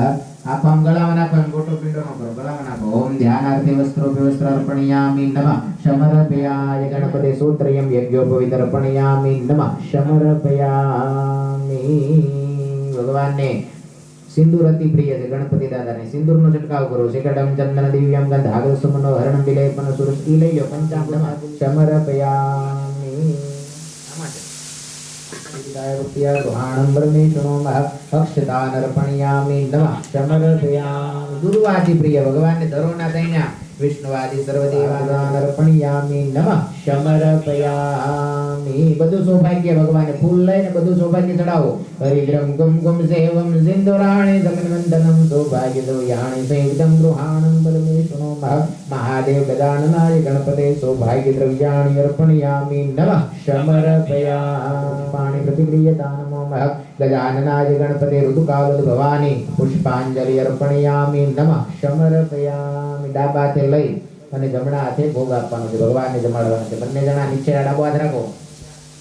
આખો આમ ગળામાં નાખો, ગોટો પિંડો નો કરો, ગળામાં નાખો. ઓમ ધ્યાનાર્થે વસ્ત્રોપવસ્ત્રાર્પણયામિ નમઃ સમર્પયાય ગણપતિ સૂત્રયમ યજ્ઞોપવિતર્પણયામિ નમઃ સમર્પયામિ. ભગવાનને સિંદૂર અતિ પ્રિય છે. ગણપતિ દાદાને સિંદૂરનો છંટકાવ કરો. શિખડમ ચંદન દિવ્યમ ગંધાગર સુમનો હરણમ વિલેપન સુરસ્તી લઈયો પંચામૃતમ સમર્પયામિ. ગૃહાણમ બ્રહ્મેશનો મહ અક્ષતાનર્પણયામિ નમઃ સમર્પયામિ. દુર્વાથી પ્રિય ભગવાનને ધરોના તૈયા વિષ્ણુવાદિ સર્વદેવાનાર્પણયામિ નમઃ સમર્પયામિ. બધું સૌભાગ્ય ભગવાને ફૂલ લઈને બધું સૌભાગ્ય ચડાવો. હરિદ્રમ ગુમ ગુમ સેવમ સિંદુરાણી જગન્વંદનમ સૌભાગ્ય દોયાણી સંયુક્તમ ગૃહાણમ પરમેશ્વરો મહ મહાદેવ ગજાનનાય ગણપતે સૌભાગ્ય દ્રવ્યાણી અર્પણયામિ નમઃ સમર્પયામિ. પાણી પ્રતિક્રિયતા નમો મહ ગજાનનાય ગણપતે ઋતુકાલોદ્ભવાની પુષ્પાંજલિ અર્પણયામિ નમઃ સમર્પયામિ. ડાબા હાથે લઈ અને જમણા હાથે ભોગ આપવાનો છે. ભગવાનને જમાડવાનો છે. બંને જણા નીચે ડાબો હાથ રાખો.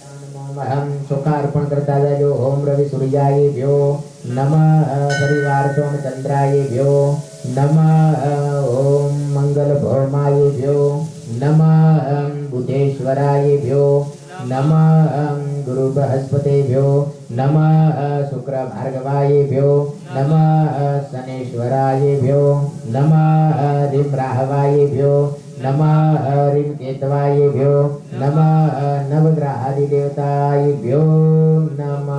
અહમ ચોખા અર્પણ કરતા જાજો. ઓમ રવિ સૂર્યાયેભ્યો નમઃ. પરિવાર સોમચંદ્રાયેભ્યો નમઃ. ઓમ મંગલ ભૌમાયેભ્યો નમઃ. બુધેશ્વરાયેભ્યો નમઃ. ગુરુ બૃહસ્પતિભ્યો નમઃ. શુક્ર ભાર્ગવાયેભ્યો નમઃ. શનેશ્વરાયેભ્યો નમઃ. રીમ રાહવાયેભ્યો નમઃ. રીમ કેતવાયેભ્યો નમઃ. નવગ્રહાદિદેવતાયેભ્યો નમઃ.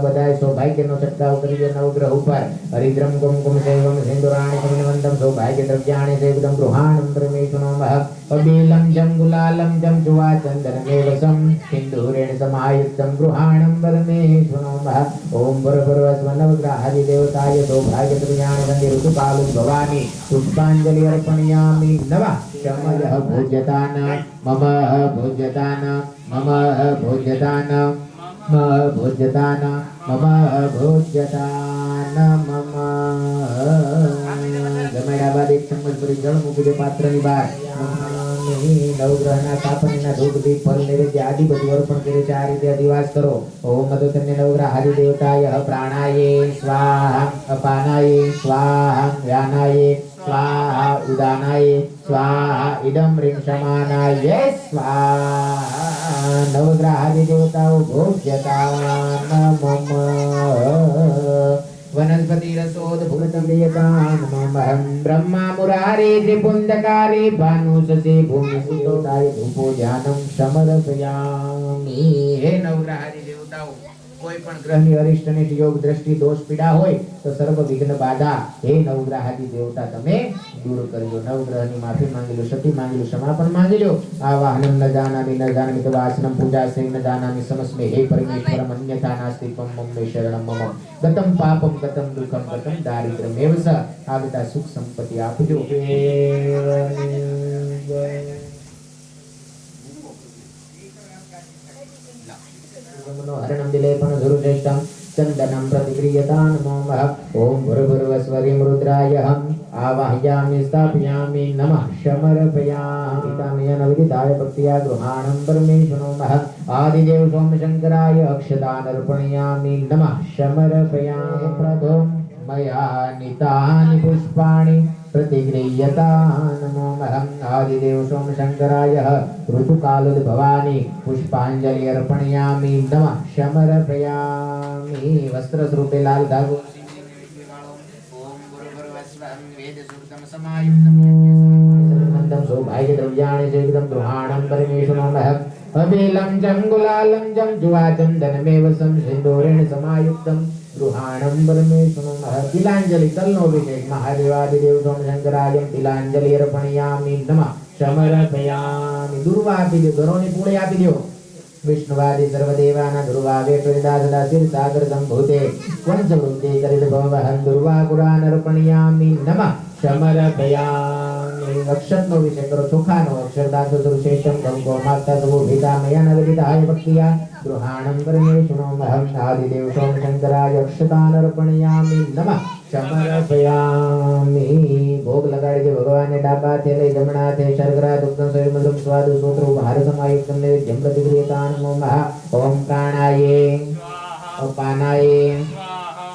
બધાય સૌભાગ્યનો છંટકાવ કરી નવગ્રહ ઉપર. હરિદ્રમ કુમકુમ શૈવમ સિંદુરાણી સમનવંતમ સૌભાગ્ય દ્રવ્યાણી સૈવદમ ગૃહાણમ પરમેશુ નમઃ. કબીલમ જમ ગુલાલમ જમ જુવા ચંદનમેવ સમ સિંદૂરેણ સમાયુક્તમ ગૃહાણમ પરમેશુ નમઃ. ઓમ ભૂર્ભુવઃ નવગ્રહાદિદેવતાય સૌભાગ્ય દ્રવ્યાણી વંદે ઋતુકાલુ ભવાની પુષ્પાંજલિ અર્પણયામિ. નમઃ. શમયઃ ભોજ્યતાન મમ ભોજ્યતાન મમ ભોજ્યતાન મમ ભોજ્યતાન મમ ભોજ્યતાન મમ. જમાડ્યા બાદ એક ચમચ ભરી જળ મૂકી દે પાત્રની બહાર. નવગ્રહના સ્થાપનના ધૂપ દીપ ફળ નૈવેદ્ય આદિ બધું અર્પણ કરે છે. આ રીતે અધિવાસ કરો. ઓમ મધુતન્ય નવગ્રહ આદિદેવતાય પ્રાણાયે સ્વાહા અપાનાયે સ્વાહા વ્યાનાયે સ્વાહા ઉદાનાયે સ્વાહા ઇદમ રીમ સમાનાયે સ્વાહા. નવગ્રહ આદિદેવતાઓ ભોજ્યતાન મમ. વનસ્પતિ રસોદભૂતપ્રિયતાન મમ. બ્રહ્મા મુરારી ત્રિપુંડકારી ભાનુ શશી ભૂમિ સુતોદાય ધૂપોજાનમ સમર્પયામિ. હે નવગ્રહ આદિદેવતાઓ, કોઈ પણ ગ્રહની અરિષ્ટ અનિષ્ટ યોગ દ્રષ્ટિ દોષ પીડા હોય તો સર્વ વિઘ્ન બાધા હે નવગ્રહ આદિદેવતા તમે દૂર કરજો. નવગ્રહની માફી માંગી લો, સતી માંગી લો, ક્ષમાપણ માંગી લો. આવાહનમ ન જાનામિ તો વાસનમ પૂજાશ્રી ન જાનામિ સમસ્મે. હે પરમેશ્વરમ અન્યથા નાસ્તિ ત્વમ મમ શરણમ મમ. ગતમ પાપમ ગતમ દુઃખમ ગતમ દારિદ્ર્યમેવ સ. આ બધા સુખ સંપત્તિ આપજો. હરણમ દિલેપન સુરુશ્રેષ્ઠમ ચંદનમ પ્રતિક્રિયતાન નમઃ. ઓમ ભૂર્ભુવસ્વરીમ રુદ્રાયહમ આવાહયામિ સ્થાપયામિ. નમઃ. સમર્પયામિ. પિતામયન વિદિતાય ભક્ત્યા ગૃહાણમ પરમેશુ નમઃ. આદિદેવ સોમશંકરાય અક્ષતાન અર્પણયામિ. નમઃ. સમર્પયામિ. પ્રભો મયા નિતાની પુષ્પાણિ प्रतिगृह्यतान् नमः. आदिदेव सोमशंकराय ऋतुकालोद्भवानि पुष्पांजलि अर्पणयामि. नमः. समर्पयामि. वस्त्रस्वरूपे लाल धागो सौभाग्य द्रव्याणि सेवितं गृहाणं परमेशु नमः. अबीलं जं गुलालं जं जुवाचन्दनमेव सं सिन्दूरेण समायुक्तं गृहाणं परमेशु नमः. तिलांजलि तलनो अभिषेक महादेवादिदेव सोमशंकराय तिलांजलि अर्पणयामि. नमः. समर्पयामि. दुर्वा आपी दो, घरोनी पूळे आपी दो. विष्णुवादि सर्वदेवाना दुर्वा वेटविदा सदा सिर सागर संभूते वंशवृद्धि करित भवहं दुर्वा कुरान अर्पणयामि. नमः. समर्पयामि. अक्षतनो अभिषेक करो. ચોખાનો અક્ષરદાસો સુરશ્રેષ્ઠમ ગંગો માતા સવો ભેદા મયા નવવિધાય ભક્તિયા ગૃહાણં પરમેશુ નમઃ. આદિદેવ સોમશંકરાય અક્ષતાન અર્પણયામિ. નમઃ. સમર્પયામિ. ભોગ લગાડી દે ભગવાનને. ડાબા હાથે લઈ જમણા હાથે શર્કરા દુગ્ધમ સવિમૃતમ સ્વાદુ સૂત્ર ઉપહાર સમાયુક્તમ નૈવેદ્યમ પ્રતિક્રિયતાન નમઃ. ઓમ પ્રાણાયે અપાનાયે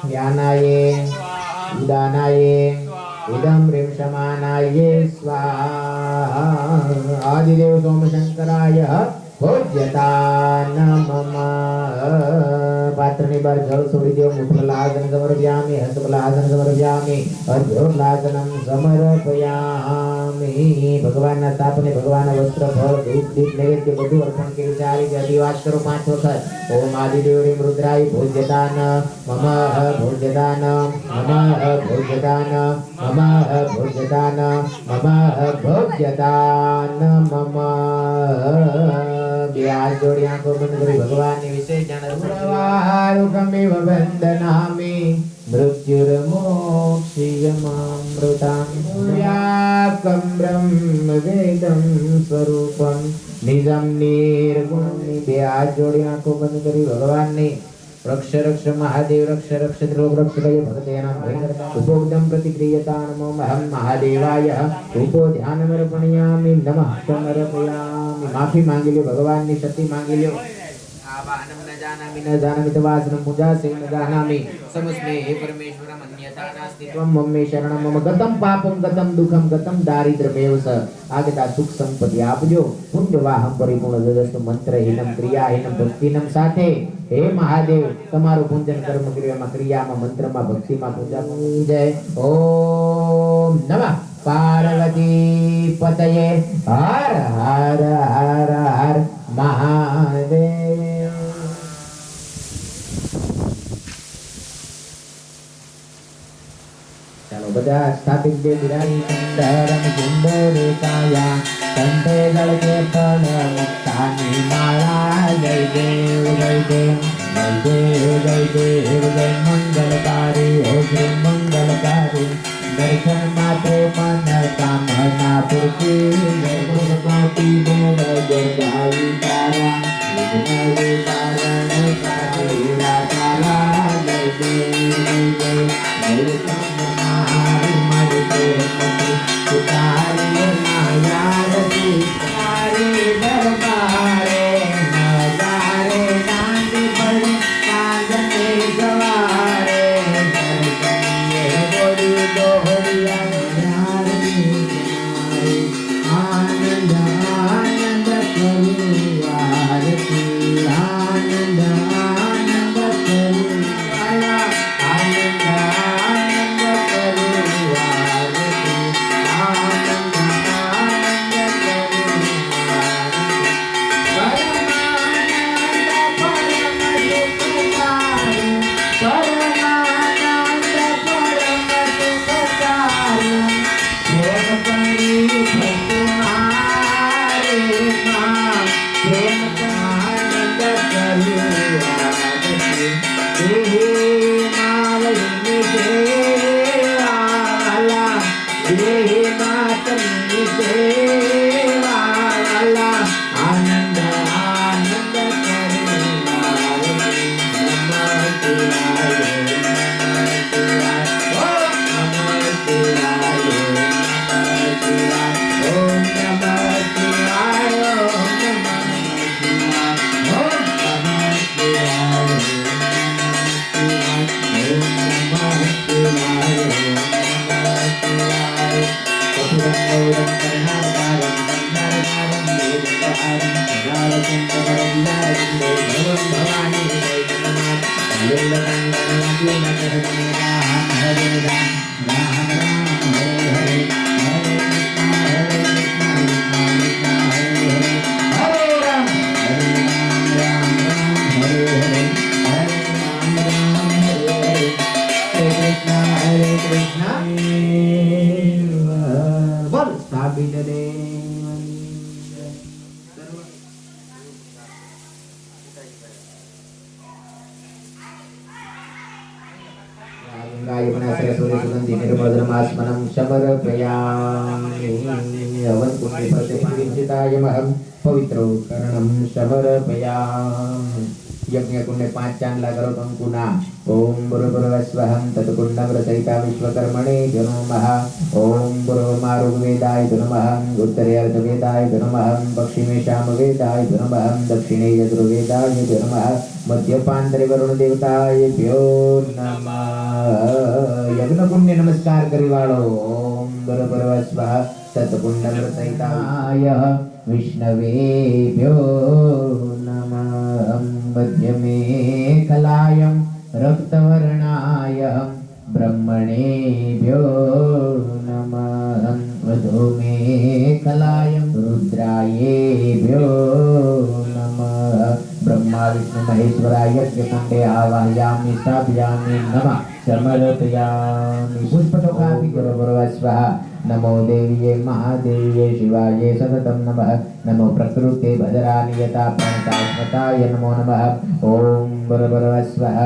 વ્યાનાયે ઉદાનાયે इदं ह्रीं समानाये स्वाहा. आदिदेव सोमशंकराय भोज्यतान मम. पात्रनी बार जल छोड़ी दो. मुखलासन समर्पयामि. हस्तलासन समर्पयामि. अर्घ्योलासनं समर्पयामि. भगवानના સ્થાપને ભગવાનના વસ્ત્ર ફળ ધૂપ દીપ નૈવેદ્ય બધું અર્પણ કરી સારી રીતે અધિવાસ કરો 5 વખત. ઓમ આદિદેવ રીમ રુદ્રાય ભોજ્યતાન મમ ભોજ્યતાન મમ ભોજ્યતાન મમ ભોજ્યતાન મમ ભોજ્યતાન મમ. બે હાથ જોડી આંખો બંધ કરી ભગવાનની વિશેષ જાણવારુકમેવ વંદનામિ. મૃત્યુર્મોક્ષિયમામૃતં વ્યાકં બ્રહ્મ વેદં સ્વરૂપં નિજં નિર્ગુણં. બે હાથ જોડી આંખો બંધ કરી ભગવાનની रक्ष रक्ष महादेव रक्ष रक्ष त्रिलोक रक्ष गय भगते नमः उपोक्तं प्रतिक्रियता नमो महं महादेवाय रूपो ध्यानमर्पणयामि नमः समर्पयामि। माफी मांगी लो भगवान ની शक्ति मांगी लो। आवाहनं न जानामि तवासनं मुजासे न जानामि समस्मे हे परमेश्वरम् अन्यथा नास्ति त्वं मम मे शरणं मम गतं पापं गतं दुःखं गतं दारिद्र्यमेव स આગતા સુખ સંપત્તિ આપજો। પુણ્યવાહમ પરિપૂર્ણ જગસ્તુ મંત્રહીનમ ક્રિયાહીનમ ભક્તિનમ સાથે હે મહાદેવ તમારું પૂજન કર્મ ક્રિયામાં મંત્રમાં ભક્તિમાં પૂજામાં જય ઓમ નમઃ પાર્વતી પતયે હર હર હર હર મહાદેવ। ચાલો બધા સ્થાપિત દે બિરાની સુંદરમ સુંદરે કાયા કંઠે જળકે પણ મુક્તાની માળા જય દેવ જય દેવ જય દેવ જય દેવ જય મંગલકારી હો શ્રી મંગલકારી દર્શન માત્રે મન કામના પૂર્તિ જય ગણપતિ દેવ જય ગાઈ તારા વિઘ્ન વિદારણ કારીરા તારા જય દેવ જય જય पवित्रोकरणं समर्पयामि। यज्ञ कुंडे 5 चांदला करो कंकुना ओम बुरबुरवस्वहं तत्कुंडमृतैता विश्वकर्मणे नमः। ओम बुरवमारुवेदाय नमः। उत्तरे अर्धवेदाय नमः। पश्चिमे सामवेदाय नमः। दक्षिणे यजुर्वेदाय नमः। मध्यपांतरे वरुण देवतायेभ्यो नमः। यज्ञ कुंडे नमस्कार करीवाळो ओम बुरबुरवस्वः तत्कुंडमृतैताय विष्णवेभ्यो नमः। मध्यमे कलायं रक्तवर्णाय ब्रह्मणेभ्यो नमः। मधुमे कलायं रुद्रायेभ्यो नमः। ब्रह्मा विष्णु महेश्वराय यज्ञकुंडे आवाहयामि स्थापयामि नमः समर्पयामि। पुष्पटोकापि गुरुर्भुवस्वः। नमो देवीये महादेवीये शिवाये सततं नमः। नमो प्रकृते भद्राणि यथा प्रणतास्मताय नमो नमः। ओम गुरुर्भुवस्वः।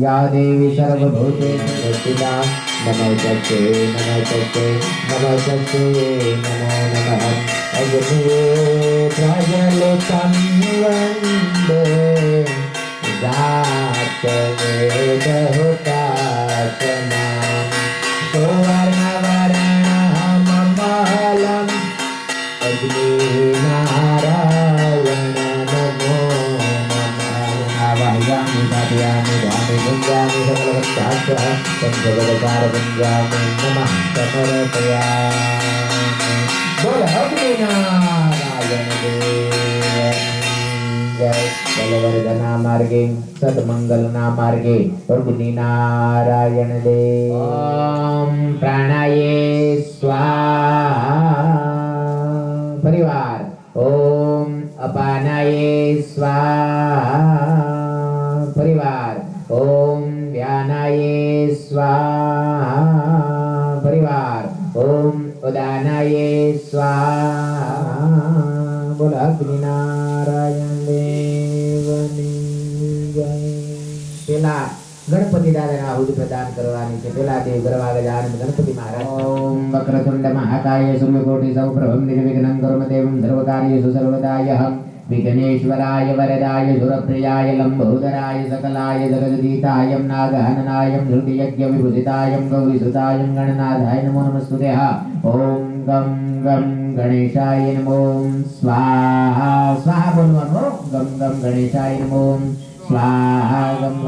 या देवी सर्वभूतेषु स्थिता नमोस्तस्यै नमोस्तस्यै नमोस्तस्यै नमो नमः। अग्ने प्रज्वलितं वन्दे जातवेदं तं भगवतारविन्दामे नमः समर्पयामि। बोल अग्निनारायण देव जय। बलवर्धना मार्गे सद्मंगलना मार्गे अग्निनारायण देव। ओम प्राणाये स्वाहा परिवार। ओम अपानाये स्वाहा परिवार। ओम व्यानाये स्वाहा परिवार। ओम उदानाये स्वाहा। बोल अग्निनारायण देवनी जय। પેલા ગણપતિ દાદાને આહુતિ પ્રદાન કરવાની છે। પેલા દેવ ગરવા ગજાનંદ ગણપતિ મહારાજ। ઓમ વક્રતુંડ મહાકાય સૂર્યકોટિ સમપ્રભં નિર્વિઘ્नं કુરુ દેવં સર્વકાર્યેષુ સર્વદાયઃ विघ्नेश्वराय वरदाय सुरप्रियाय लंबोदराय सकलाय जगदीताय नागहननाय धृतियज्ञ गौरीसुताय गणनाथाय नमो नमस्तुते। ओम गम गम गणेशाय नमो स्वाहा स्वाहा बोलवानो। गम गम गणेशाय नमो स्वाहा गम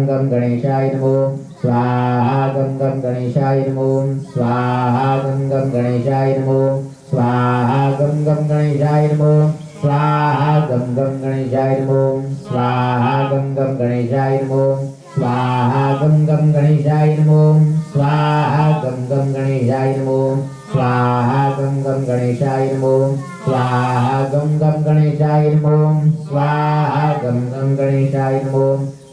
गम गणेशाय नमो स्वाहा गम गणेशाय नमो स्वाहा गम गणेशाय नमो स्वाहा गम गणेशाय नमो स्वाहा गम गणेशाय नमो स्वाहा गम गणेशाय नमो स्वाहा गम गणेशाय नमो स्वाहा गम गणेशाय नमो स्वाहा गम गणेशाय नमो स्वाहा गम गणेशाय नमो स्वाहा गम गणेशाय नमो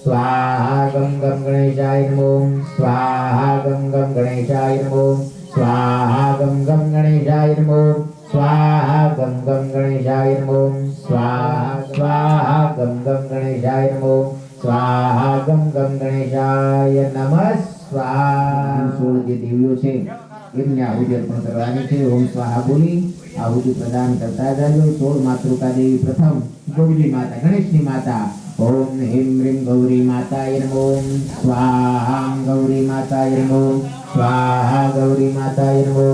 स्वाहा गम गणेशाय नमो स्वाहा गम गणेशाय नमो स्वाहा गम गणेशाय नमो स्वाहा गम गणेशाय नमो स्वाहा स्वाहा गम गणेशाय नमो स्वाहा गम गणेशाय नमः स्वाहा। 16 જે દેવીઓ છે એમને આહુતિ અર્પણ કરવાની છે। ઓમ સ્વાહા બોલી આહુતિ પ્રદાન કરતા જાજો। 16 માતૃકા દેવી પ્રથમ ગૌરી માતા ગણેશની માતા। ओम ह्रीं ह्रीं गौरी माताय नमो स्वाहा गौरी माताय नमो स्वाहा गौरी माताय नमो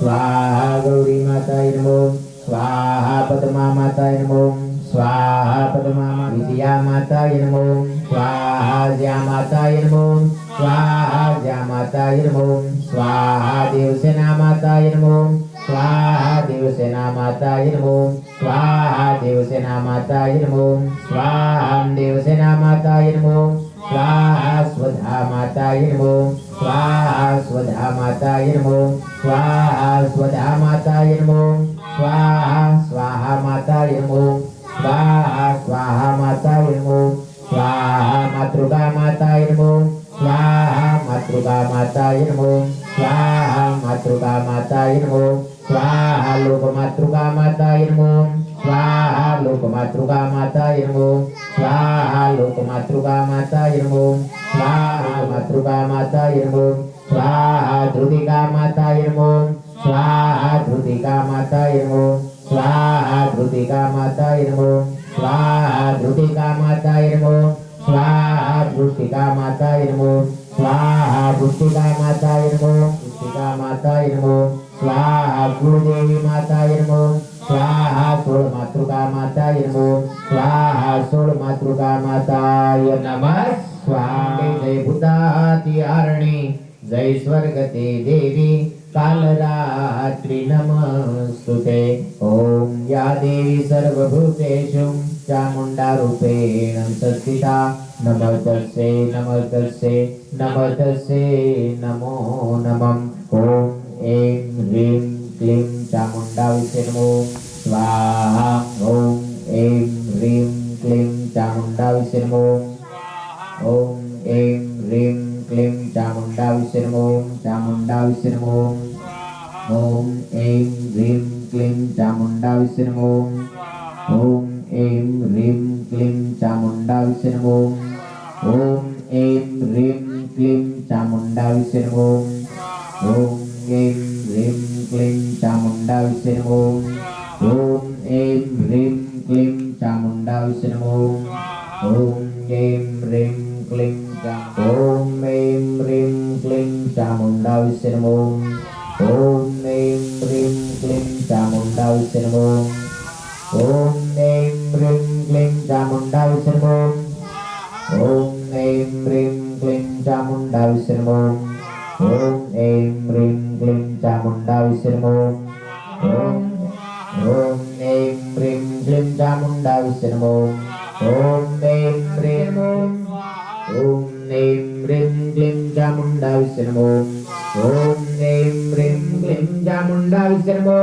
स्वाहा गौरी माताय नमो स्वाहा पद्मा माताय नमो स्वाहा पद्मा विद्या माताय नमो स्वाहा ज्या माताय नमो स्वाहा ज्या माताय नमो स्वाहा देवसेना माताय नमो स्वाहा देवसेना माताय नमो स्वाहा देवसेना माताय नमो स्वाहा देवसेना माताय नमो स्वाहा स्वधा माताय नमो स्वाहा स्वधा माताय नमो स्वाहा स्वधा माताय नमो स्वाहा स्वाहा माताय नमो स्वाहा स्वाहा माताय नमो स्वाहा मातृका माताय नमो स्वाहा मातृका माताय नमो स्वाहा मातृका माताय नमो स्वाहा लोकमातृका माताय नमो स्वाहा लोकमातृका माताय नमो स्वाहा लोकमातृका माताय नमो स्वाहा मातृका माताय नमो स्वाहा धृतिका माताय नमो स्वाहा धृतिका माताय नमो स्वाहा धृतिका माताय नमो स्वाहा धृतिका माताय नमो स्वाहा दृष्टिका माताय नमो स्वाहा दृष्टिका माताय नमो दृष्टिका माताय नमो स्वाहा गुरुदेवी माताय नमो स्वाहा सोल मातृका माताय नमो स्वाहा सोल मातृका माताय नमः स्वाहा। जय भूताति हारिणी जय स्वर्गते देवी कालरात्रि नमस्तुते। ओम या देवी सर्वभूतेषु चामुण्डा रूपेण संस्थिता नमस्तस्यै नमस्तस्यै नमस्तस्यै नमो नमः। ओम ऐं ह्रीं क्लीं चामुण्डा विषे नमो स्वाहा। ओम ऐं ह्रीं क्लीं चामुण्डा विषे नमो ओम ऐं ह्रीं क्लीं चामुण्डा विषे नमो चामुण्डा विषे नमो ओम ऐं ह्रीं क्लीं चामुण्डा विषे नमो ओम ऐं ह्रीं क्लीं चामुण्डा विषे नमो ओम ऐं ह्रीं क्लीं चामुण्डा विषे नमो ओम ऐं ह्रीं क्लीं चामुण्डा विषे नमो ओम ऐं ह्रीं क्लीं चामुण्डा विषे नमो ओम ऐं ह्रीं क्लीं ओम ऐं ह्रीं क्लीं चामुण्डा विषे नमो ओम ऐं ह्रीं क्लीं चामुण्डा विषे नमो ओम ऐं ह्रीं क्लीं चामुण्डा विषे नमो ओम ऐं ह्रीं क्लीं चामुण्डा विष्णु ओम ऐं ह्रीं क्लीं चामुण्डा विष्णु ओम ऐं ह्रीं क्लीं चामुण्डा विष्णु ओम ऐं ह्रीं क्लीं चामुण्डा विष्णु ओम ऐं ह्रीं क्लीं चामुण्डा विष्णु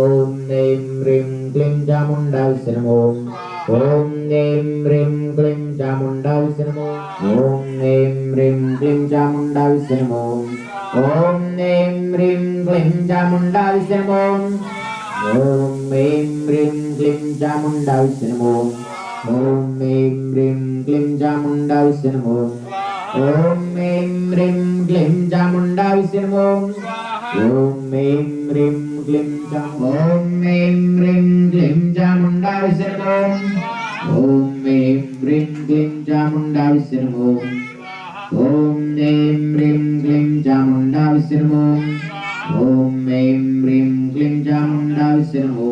ओम ऐं ह्रीं क्लीं चामुण्डा विष्णु ओम ऐं ह्रीं क्लीं चामुण्डा विष्णु ओम ऐं ह्रीं क्लीं चामुण्डा विष्णु ओम ऐं ह्रीं क्लीं चामुण्डा विष्णु ओम ऐं ह्रीं क्लीं चामुण्डा विष्णु ओम ऐं ह्रीं क्लीं चामुण्डा विष्णु ओम ऐं ह्रीं क्लीं चामुण्डा विष्णु ओम ऐं ह्रीं क्लीं चामुण्डा विष्णु ओम ऐं ह्रीं क्लीं चामुण्डा विष्णु ओम ऐं ह्रीं क्लीं चामुण्डा विष्णु ओम ऐं ह्रीं क्लीं चामुण्डा विष्णु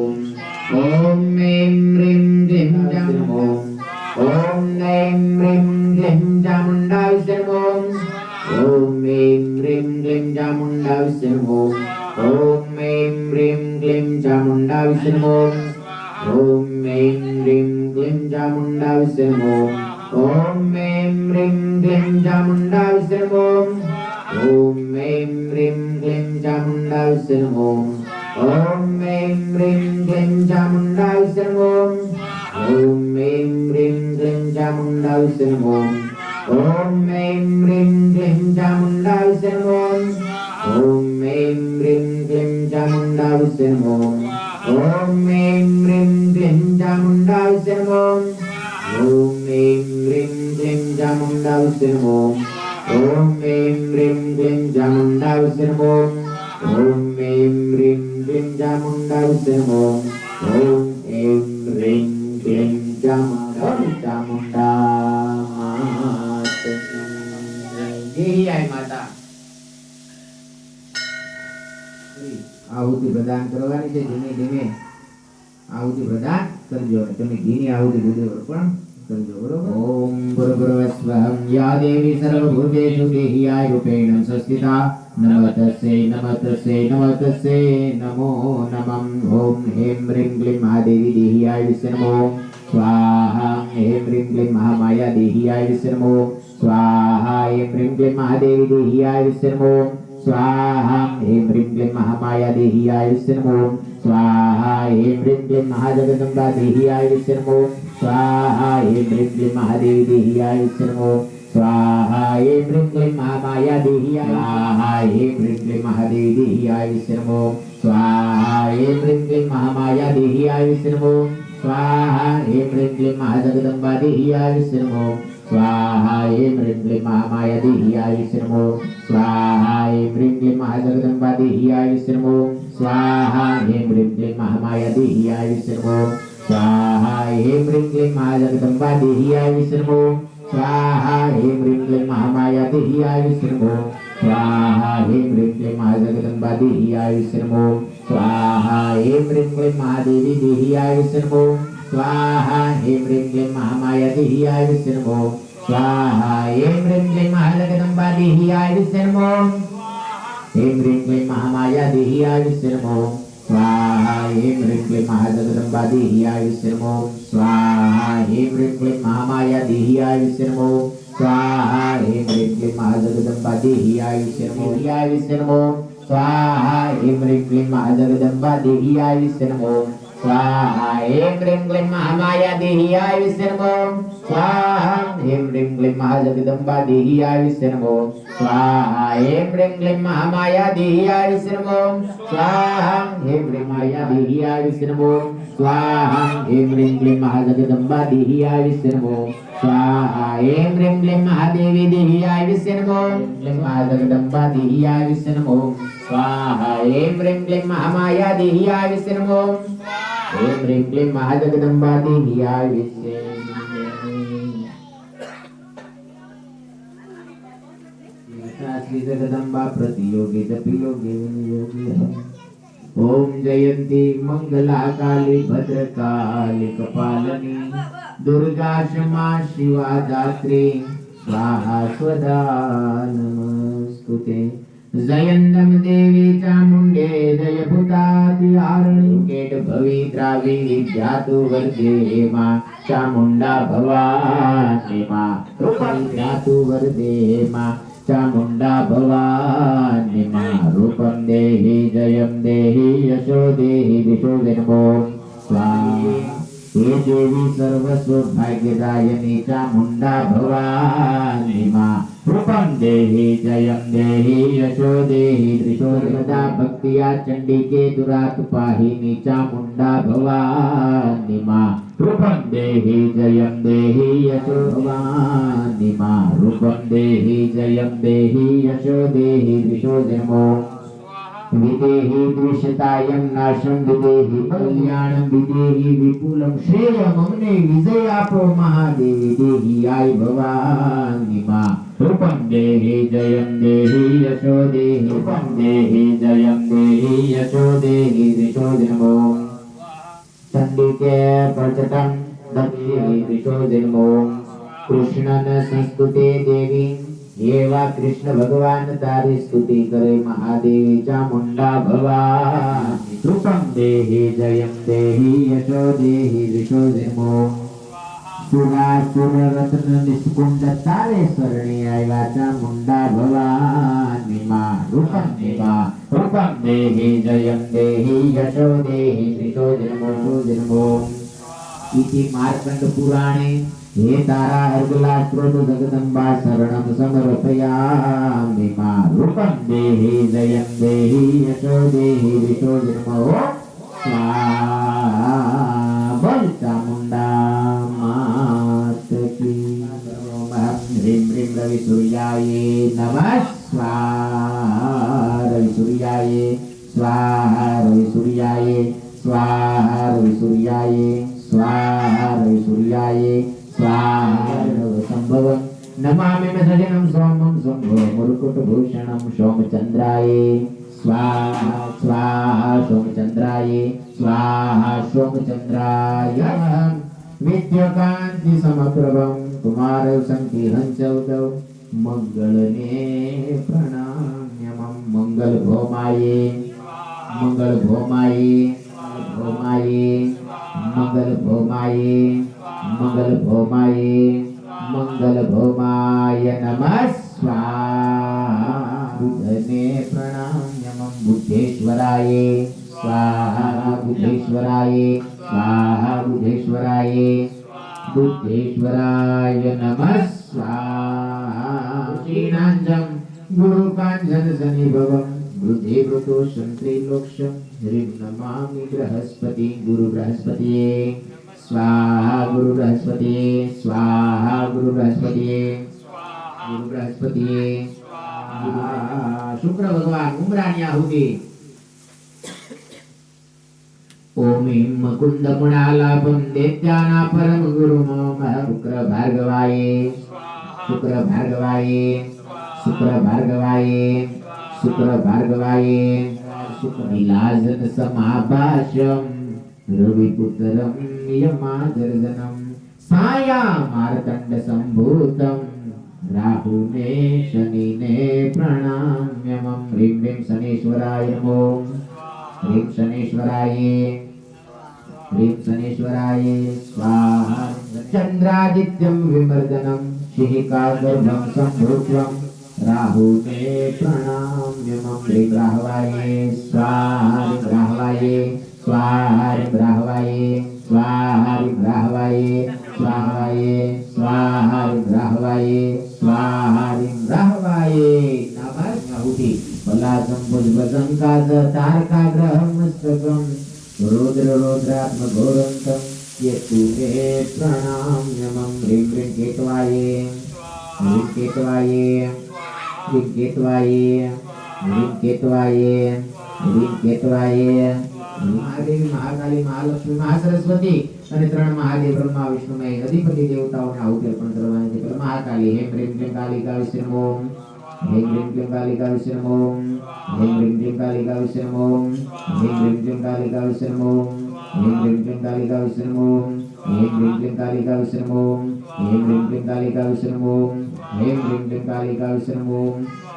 ओम ऐं ह्रीं क्लीं चामुण्डा ओम ऐं ह्रीं क्लीं चामुण्डा विष्णु ओम ऐं ह्रीं क्लीं चामुण्डा विष्णु ओम ऐं ह्रीं क्लीं चामुण्डा विष्णु ओम ऐं ह्रीं क्लीं चामुण्डा विष्णु ओम ऐं ह्रीं क्लीं चामुण्डा विष्णु ओम ऐं ह्रीं क्लीं चामुण्डा विष्णु ओम ऐं ह्रीं क्लीं चामुण्डा विष्णु ओम ऐं ह्रीं क्लीं चामुण्डा विष्णु ओम ऐं ह्रीं क्लीं चामुण्डा विष्णु ओम ऐं ह्रीं क्लीं चामुण्डा विष्णु ओम ऐं ह्रीं क्लीं चामुण्डा विष्णु ओम ऐं ह्रीं क्लीं चामुण्डा विष्णु ओम ऐं ह्रीं क्लीं चामुण्डा विष्णु ओम ऐं ह्रीं क्लीं चामुण्डा विष्णु ओम ऐं ह्रीं क्लीं चामुण्डा यही आई माता आहुति प्रदान करवानी છે ધીમે ધીમે આહુતિ પ્રદાન કરજો તમે ઘીની આહુતિ બુદ્ધિ અર્પણ કરજો બરોબર ઓમ ભૂર્ભુવસ્વહં યા દેવી સર્વભૂતેષુ દેહિયાય રૂપેણ સંસ્થિતા નમસ્તે નમસ્તે નમસ્તે નમો નમઃ ઓમ હેમ હ્રીં ક્લીં મહાદેવી દેહિયાય વિષ્ણુ स्वाहा ऐं ह्रीं क्लीं महामाया देहियाय विष्णु स्वाहा ऐं ह्रीं क्लीं महादेवी देहियाय विष्णु स्वाहा ऐं ह्रीं क्लीं महामाया देहियाय विष्णु स्वाहा ऐं ह्रीं क्लीं महाजगदम्बा देहियाय विष्णु स्वाहा ऐं ह्रीं क्लीं महादेवी देहियाय विष्णु स्वाहा ऐं ह्रीं क्लीं महामाया देहियाय स्वाहा ऐं ह्रीं क्लीं महादेवी देहियाय विष्णु स्वाहा ऐं ह्रीं क्लीं महामाया देहियाय विष्णु स्वाहा ऐं ह्रीं क्लीं महाजगदम्बा देहियाय विष्णु स्वाहा ऐं ह्रीं क्लीं महामाया देहियाय विष्णु स्वाहा ऐं ह्रीं क्लीं महाजगदम्बा देहियाय विष्णु स्वाहा ऐं ह्रीं क्लीं महामाया देहियाय विष्णु स्वाहा ऐं ह्रीं क्लीं महाजगदम्बा देहियाय विष्णु स्वाहा ऐं ह्रीं क्लीं महामाया देहियाय विष्णु स्वाहा ऐं ह्रीं क्लीं महाजगदम्बा देहियाय विष्णु स्वाहा ऐं ह्रीं क्लीं महादेवी देहियाय विष्णु स्वाहा ऐं ह्रीं क्लीं महामाया देहियाय विष्णु स्वाहा ऐं ह्रीं क्लीं महाजगदम्बा देहियाय विष्णु ऐं ह्रीं क्लीं महामाया देहियाय विष्णु स्वाहा ऐं ह्रीं क्लीं महाजगदम्बा देहियाय विष्णु स्वाहा ऐं ह्रीं क्लीं महामाया देहियाय विष्णु स्वाहा ऐं ह्रीं क्लीं महाजगदम्बा देहियाय विष्णु स्वाहा ऐं ह्रीं क्लीं महाजगदम्बा देहियाय विष्णु स्वाहा ऐं ह्रीं क्लीं महामाया देहियाय विष्णु स्वाहा ऐं ह्रीं क्लीं महाजगदम्बा देहियाय विष्णु स्वाहा ऐं ह्रीं क्लीं महामाया देहियाय विष्णु स्वाहा ऐं ह्रीं माया देहियाय विष्णु स्वाहा ऐं ह्रीं क्लीं महाजगदम्बा देहियाय विष्णु स्वाहा ऐं ह्रीं क्लीं महादेवी देहियाय विष्णु महाजगदम्बा देहियाय विष्णु स्वाहा ऐं ह्रीं क्लीं महामाया देहियाय विष्णु ऐं ह्रीं क्लीं महाजगदम्बा देहियाय विष्णु श्री जगदम्बा प्रतियोगी जपियोगी विनियोगी ओम जयंती मंगला काली भद्रकाली कपालिनी दुर्गा क्षमा शिवा दात्री स्वाहा स्वदा नमस्तुते जयंदम देवी चामुंडे जयभूताति आरणी केट भवित्रावि विद्यातु वर्धे मां चामुंडा भवानी मां विद्यातु वर्धे मां चामुंडा भवानी मां रूपं देहि जयं देहि यशो देहि दिशो देवो स्वाहा हे देवी सर्वसौभाग्यदायिनी चामुंडा भवानी मां रूपं देहि जयं देहि यशो देहि दिशो देवता भक्तिया चंडिके दुरात पाहिनी चामुंडा भवानी मां रूपं देहि जयं देहि यशो भवानी मां रूपं देहि जयं देहि यशो देहि दिशो देवो विदेहि द्विषतायं नाशं विदेहि कल्याणं विदेहि विपुलं श्रेयं अमने विजय आपो महादेवी देहि आय भवानी मां रूपं देहि जयं देहि यशो देहि रूपं देहि जयं देहि यशो देहि दिशो देवो चंडिके प्रचटं दक्षिणे दिशो देवो कृष्णन संस्तुते देवी एवा कृष्ण भगवान तारी स्तुति करे महादेवी चामुंडा भवानी रूपं देहि जयं देहि यशो देहि दिशो देवो सुरासुर रत्न निष्कुंड तारे शरणे आव्या चामुंडा भवानी मां रूपं देहि जयं देहि यशो देहि दिशो देवो इति मार्कंड पुराणे हे तारा अर्गला स्रोत जगदंबा शरणं समर्पयामि मां रूपं देहि जयं देहि यशो देहि दिशो देवो स्वाहा बोल चामुंडा मात की ओम ह्रीं ह्रीं रवि सूर्याये नमः स्वाहा रवि सूर्याये स्वाहा रवि सूर्याये स्वाहा रवि सूर्याये स्वाहा रवि सूर्याये स्वाहा संभवं नमामि सजनं सोमं शंभो मुरुकुटभूषणं सोमचंद्राये स्वाहा स्वाहा सोमचंद्राये स्वाहा सोमचंद्राय विद्यकांति समप्रभं कुमारौ संकीर्णं मंगलने प्रणाम्यमं मंगल भौमाये मंगल भौमाये मंगल भौमाये मंगल भौमाये मंगल भौमाय नमः स्वाहा बुद्धने प्रणाम्यमं बुद्धेश्वराये स्वाहा बुद्धेश्वराये स्वाहा बुद्धेश्वराये बुद्धेश्वराय नमः स्वाहा श्रीनांजं गुरुकांजन सनिभवं बुद्धि वृतो संत्रिलोक्ष्यं ह्रीं नमामि बृहस्पति गुरु बृहस्पतिये स्वाहा गुरु बृहस्पतिये स्वाहा गुरु बृहस्पतिये गुरु बृहस्पतिये शुक्र भगवान उमरानी आहुति ओम ह्रीं मुकुंदमुणालाभं दैत्याना परम गुरु मम शुक्र भार्गवाये शुक्र भार्गवाये शुक्र भार्गवाये शुक्र भार्गवाये शुक्र नीलाजन समाभाषं रविपुत्रं यमादर्शनं साया मार्तंड संभूतं राहुने शनिने प्रणाम्यमं ह्रीं ह्रीं शनेश्वराय नमो ह्रीं शनेश्वराये स्वाहा चंद्रादित्यं विमर्दनं शिहिकागर्भं संभूत्वं राहुने प्रणाम्यमं ह्रीं राहवाये स्वाहा ह्रीं राहवाये स्वाहा ह्रीं राहवाये स्वाहा ह्रीं राहवाये स्वाहाये स्वाहा ह्रीं राहवाये स्वाहा ह्रीं राहवाये नमः आहुति पलासं भुजभुजंकाज तारकाग्रहमस्तकं रुद्र रुद्रात्मघोरन्तं येतुमे प्रणाम्यमं ह्रीं ह्रीं केतवाये ह्रीं केतवाये ह्रीं केतवाये ह्रीं केतवाये ह्रीं केतवाये महादेवी महाकाली महालक्ष्मी महासरस्वती અને ત્રણ મહાદેવ બ્રહ્મા વિષ્ણુ મહેશ અધિપતિ દેવતાઓને આહુતિ અર્પણ કરવાની છે. મહાકાલી હેમ ह्रीं क्लीं कालिका विष्णु ओम ह्रीं क्लीं क्लीं कालिका विष्णु नमो ह्रीं क्लीं क्लीं कालिका विष्णु नमो ह्रीं क्लीं क्लीं कालिका विष्णु नमो ह्रीं क्लीं क्लीं कालिका विष्णु नमो ह्रीं क्लीं क्लीं कालिका विष्णु नमो ह्रीं क्लीं क्लीं कालिका विष्णु नमो ह्रीं क्लीं क्लीं कालिका विष्णु नमो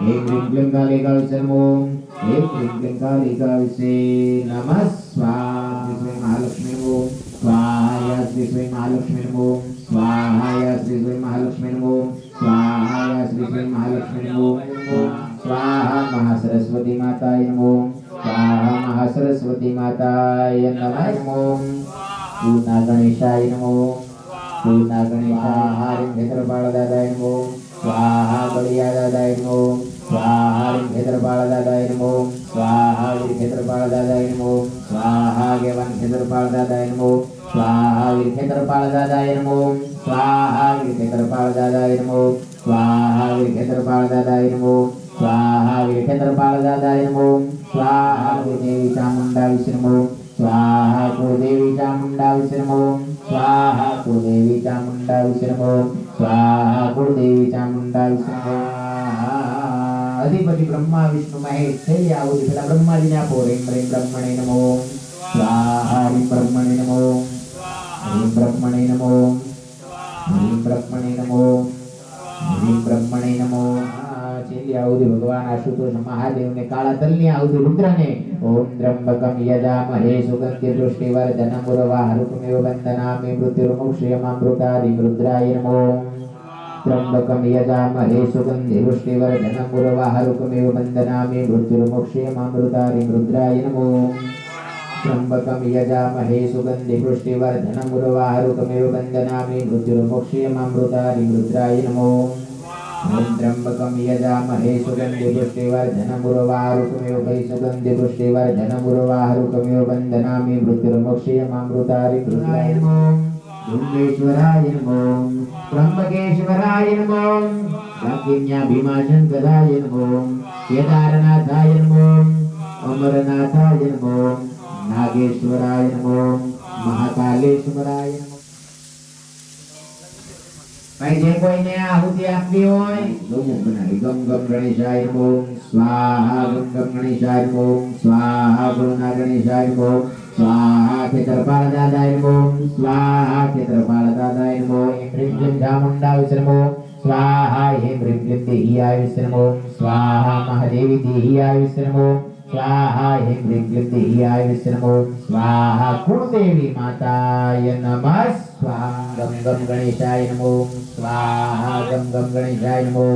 ह्रीं क्लीं क्लीं कालिका विष्णु नमो ह्रीं क्लीं क्लीं कालिका विष्णे नमः स्वाहा श्री महालक्ष्मी नमो स्वाहा श्री श्री महालक्ष्मी नमो स्वाहा श्री श्री महालक्ष्मी नमो स्वाहा श्री श्री महालक्ष्मी नमो स्वाहा महासरस्वती माताय नमो स्वाहा महासरस्वती माताय नमो पूर्णा गणेशाय नमो पूर्णा गणेशाय क्षेत्रपालदादाय नमो स्वाहा बलियादादाय नमो स्वाहा क्षेत्रपालदादाय नमो स्वाहा क्षेत्रपालदादाय नमो स्वाहा गेवन क्षेत्रपालदादाय नमो स्वाहा क्षेत्रपालदादाय नमो स्वाहा क्षेत्रपालदादाय नमो स्वाहा क्षेत्रपालदादाय नमो स्वाहा क्षेत्रपालदादाय नमो स्वाहा देवी चामुंडा विष्णु स्वाहा कुलदेवी चामुंडा विष्णु स्वाहा कुलदेवी चामुंडा विष्णु स्वाहा कुलदेवी चामुंडा विष्णु अधिपति ब्रह्मा विष्णु महेश थे आहुति पहला ब्रह्मा जी ने आपो ह्रीं ह्रीं ब्रह्मणे नमो स्वाहा ह्रीं ब्रह्मणे नमो ह्रीं ब्रह्मणे नमो ह्रीं ब्रह्मणे नमो ह्रीं ब्रह्मणे नमो छेल्ली आहुति भगवान आशुतोष महादेव ने काला तल ની આહુતિ રુદ્રને ઓમ ત્રંબકમ યજામહે સુગંધિ પુષ્ટિવર્ધનમ ઉર્વારુકમેવ વંદનામિ મૃત્યુર્મુક્ષયમામૃતારિ રુદ્રાય નમો त्र्यंबकं यजामहे सुगन्धि पुष्टिवर्धनम् उर्वारुकमेव वन्दनामि मृत्युर्मोक्षयमामृतारिं रुद्राय नमो त्र्यंबकं यजामहे सुगन्धि पुष्टिवर्धनम् उर्वारुकमेव वन्दनामि मृत्युर्मोक्षयमामृतारिं रुद्राय नमो ओम त्र्यंबकं यजामहे सुगन्धि पुष्टिवर्धनम् उर्वारुकमेव सुगन्धि पुष्टिवर्धनम् उर्वारुकमेव वन्दनामि मृत्युर्मोक्षयमामृतारिं रुद्राय नमो दुर्गेश्वराय नमो त्र्यंबकेश्वराय नमो भीमाशंकराय नमो केदारनाथाय नमो अमरनाथाय नमो नागेश्वराय नमो महाकालेश्वराय नमो भाई जे कोઈને આહુતિ આપવી હોય ગમ ગમ ગણેશાય નમો સ્વાહા ગમ ગણેશાય નમો સ્વાહા ગુરુના ગણેશાય નમો स्वाहा क्षेत्रपालदादाय नमो स्वाहा क्षेत्रपालदादाय नमो ह्रीं क्लीं चामुंडा विष्णु नमो स्वाहा ह्रीं क्लीं देहियाय विष्णु नमो स्वाहा महादेवी देहियाय विष्णु नमो स्वाहा ह्रीं क्लीं देहियाय विष्णु नमो स्वाहा कुलदेवी माताय नमः स्वाहा गम गम गणेशाय नमो स्वाहा गम गणेशाय नमो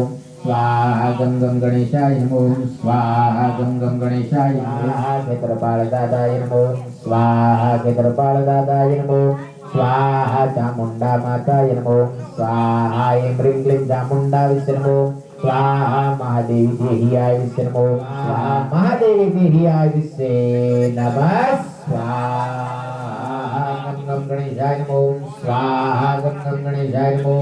स्वाहा गम गणेशाय नमो स्वाहा गम गणेशाय नमो क्षेत्रपालदादाय नमो स्वाहा क्षेत्रपालदादाय नमो स्वाहा चामुंडा माताय नमो स्वाहा ह्रीं क्लीं चामुंडा विष्णु नमो स्वाहा महादेवी देहियाय विष्णु नमो स्वाहा महादेवी देहियाय विष्णे नमः स्वाहा गम गणेशाय नमो स्वाहा गम गणेशाय नमो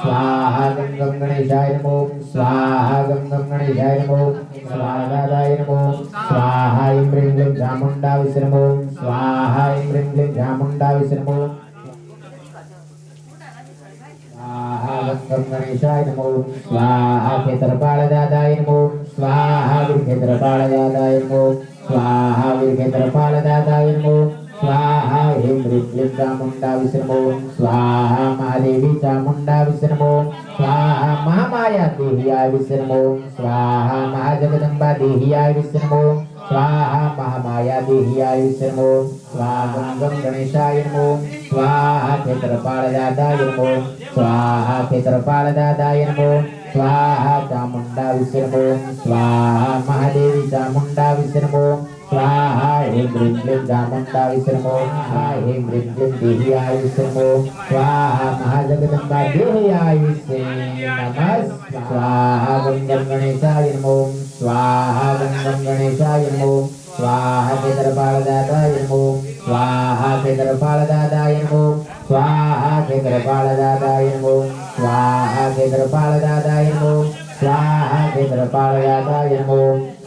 स्वाहा गम गणेशाय नमो स्वाहा गम गणेशाय नमो स्वाहादाय नमो स्वाहा ह्रीं क्लीं चामुंडा विष्णु नमो स्वाहा ह्रीं क्लीं चामुंडा विष्णु नमो स्वाहा गम गणेशाय नमो स्वाहा क्षेत्रपालदादाय नमो स्वाहा क्षेत्रपालदादाय नमो स्वाहा क्षेत्रपालदादाय नमो स्वाहा ह्रीं क्लीं चामुंडा विष्णु नमो स्वाहा महादेवी चामुंडा विष्णु नमो स्वाहा महामाया देहियाय विष्णु नमो स्वाहा महाजगदंबा देहियाय विष्णु नमो स्वाहा महामाया देहियाय विष्णु नमो स्वाहा गम गणेशाय नमो स्वाहा क्षेत्रपालदादाय नमो स्वाहा क्षेत्रपालदादाय नमो स्वाहा चामुंडा विष्णु नमो स्वाहा महादेवी चामुंडा विष्णु नमो स्वाहा ह्रीं क्लीं चामुंडा विष्णु नमो स्वाहा ह्रीं क्लीं देहियाय विष्णु नमो स्वाहा महाजगदंबा देहियाय विष्णे नमः स्वाहा गम गणेशाय नमो स्वाहा गम गणेशाय नमो स्वाहा क्षेत्रपालदादाय नमो स्वाहा क्षेत्रपालदादाय नमो स्वाहा क्षेत्रपालदादाय नमो स्वाहा क्षेत्रपालदादाय नमो स्वाहा क्षेत्रपालदादाय नमो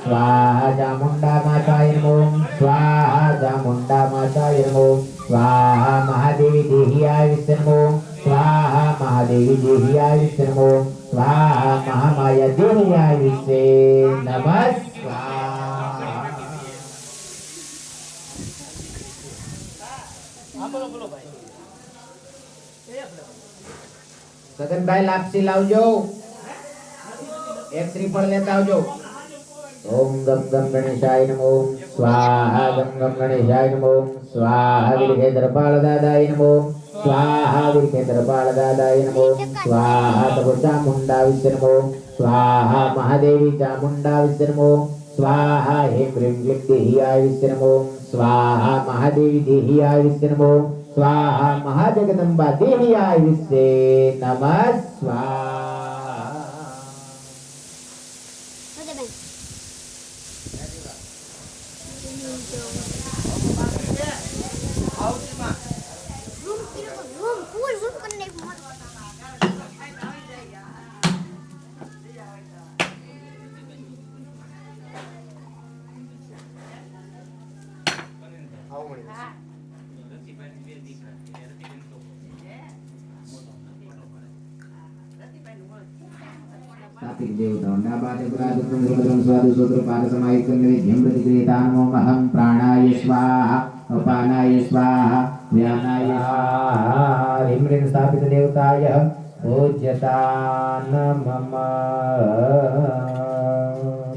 स्वाहा चामुंडा माताय नमो स्वाहा चामुंडा माताय नमो स्वाहा महादेवी देहियाय विष्णु नमो स्वाहा महादेवी देहियाय विष्णु नमो स्वाहा महामाया देवयाय विश्वे नमः स्वाहा સગનભાઈ લાપસી લાવજો એક શ્રીફળ લેતા આવજો ओम गम गम गणेशाय नमो स्वाहा गम गम गणेशाय नमो स्वाहा वीरभद्र बालदादाय नमो स्वाहा वीरभद्र बालदादाय नमो स्वाहा तपो चामुंडा विष्णु नमो स्वाहा महादेवी चामुंडा विष्णु नमो स्वाहा हेम ह्रीं क्लीं देहियाय विष्णु नमो स्वाहा महादेवी देहियाय विष्णु नमो स्वाहा महाजगदंबा देहियाय विष्णु नमः स्वाहा सात्विक देवताओं डाबाते पुरादुत्तम द्रुमद्रम स्वादु सूत्र पाक समायुक्तम नैवेद्यम प्रतिक्रियतानमोमहं प्राणाय स्वाहा अपानाय स्वाहा व्यानाय स्वाहा ह्रीं ह्रीं स्थापित देवताय पूज्यतानमम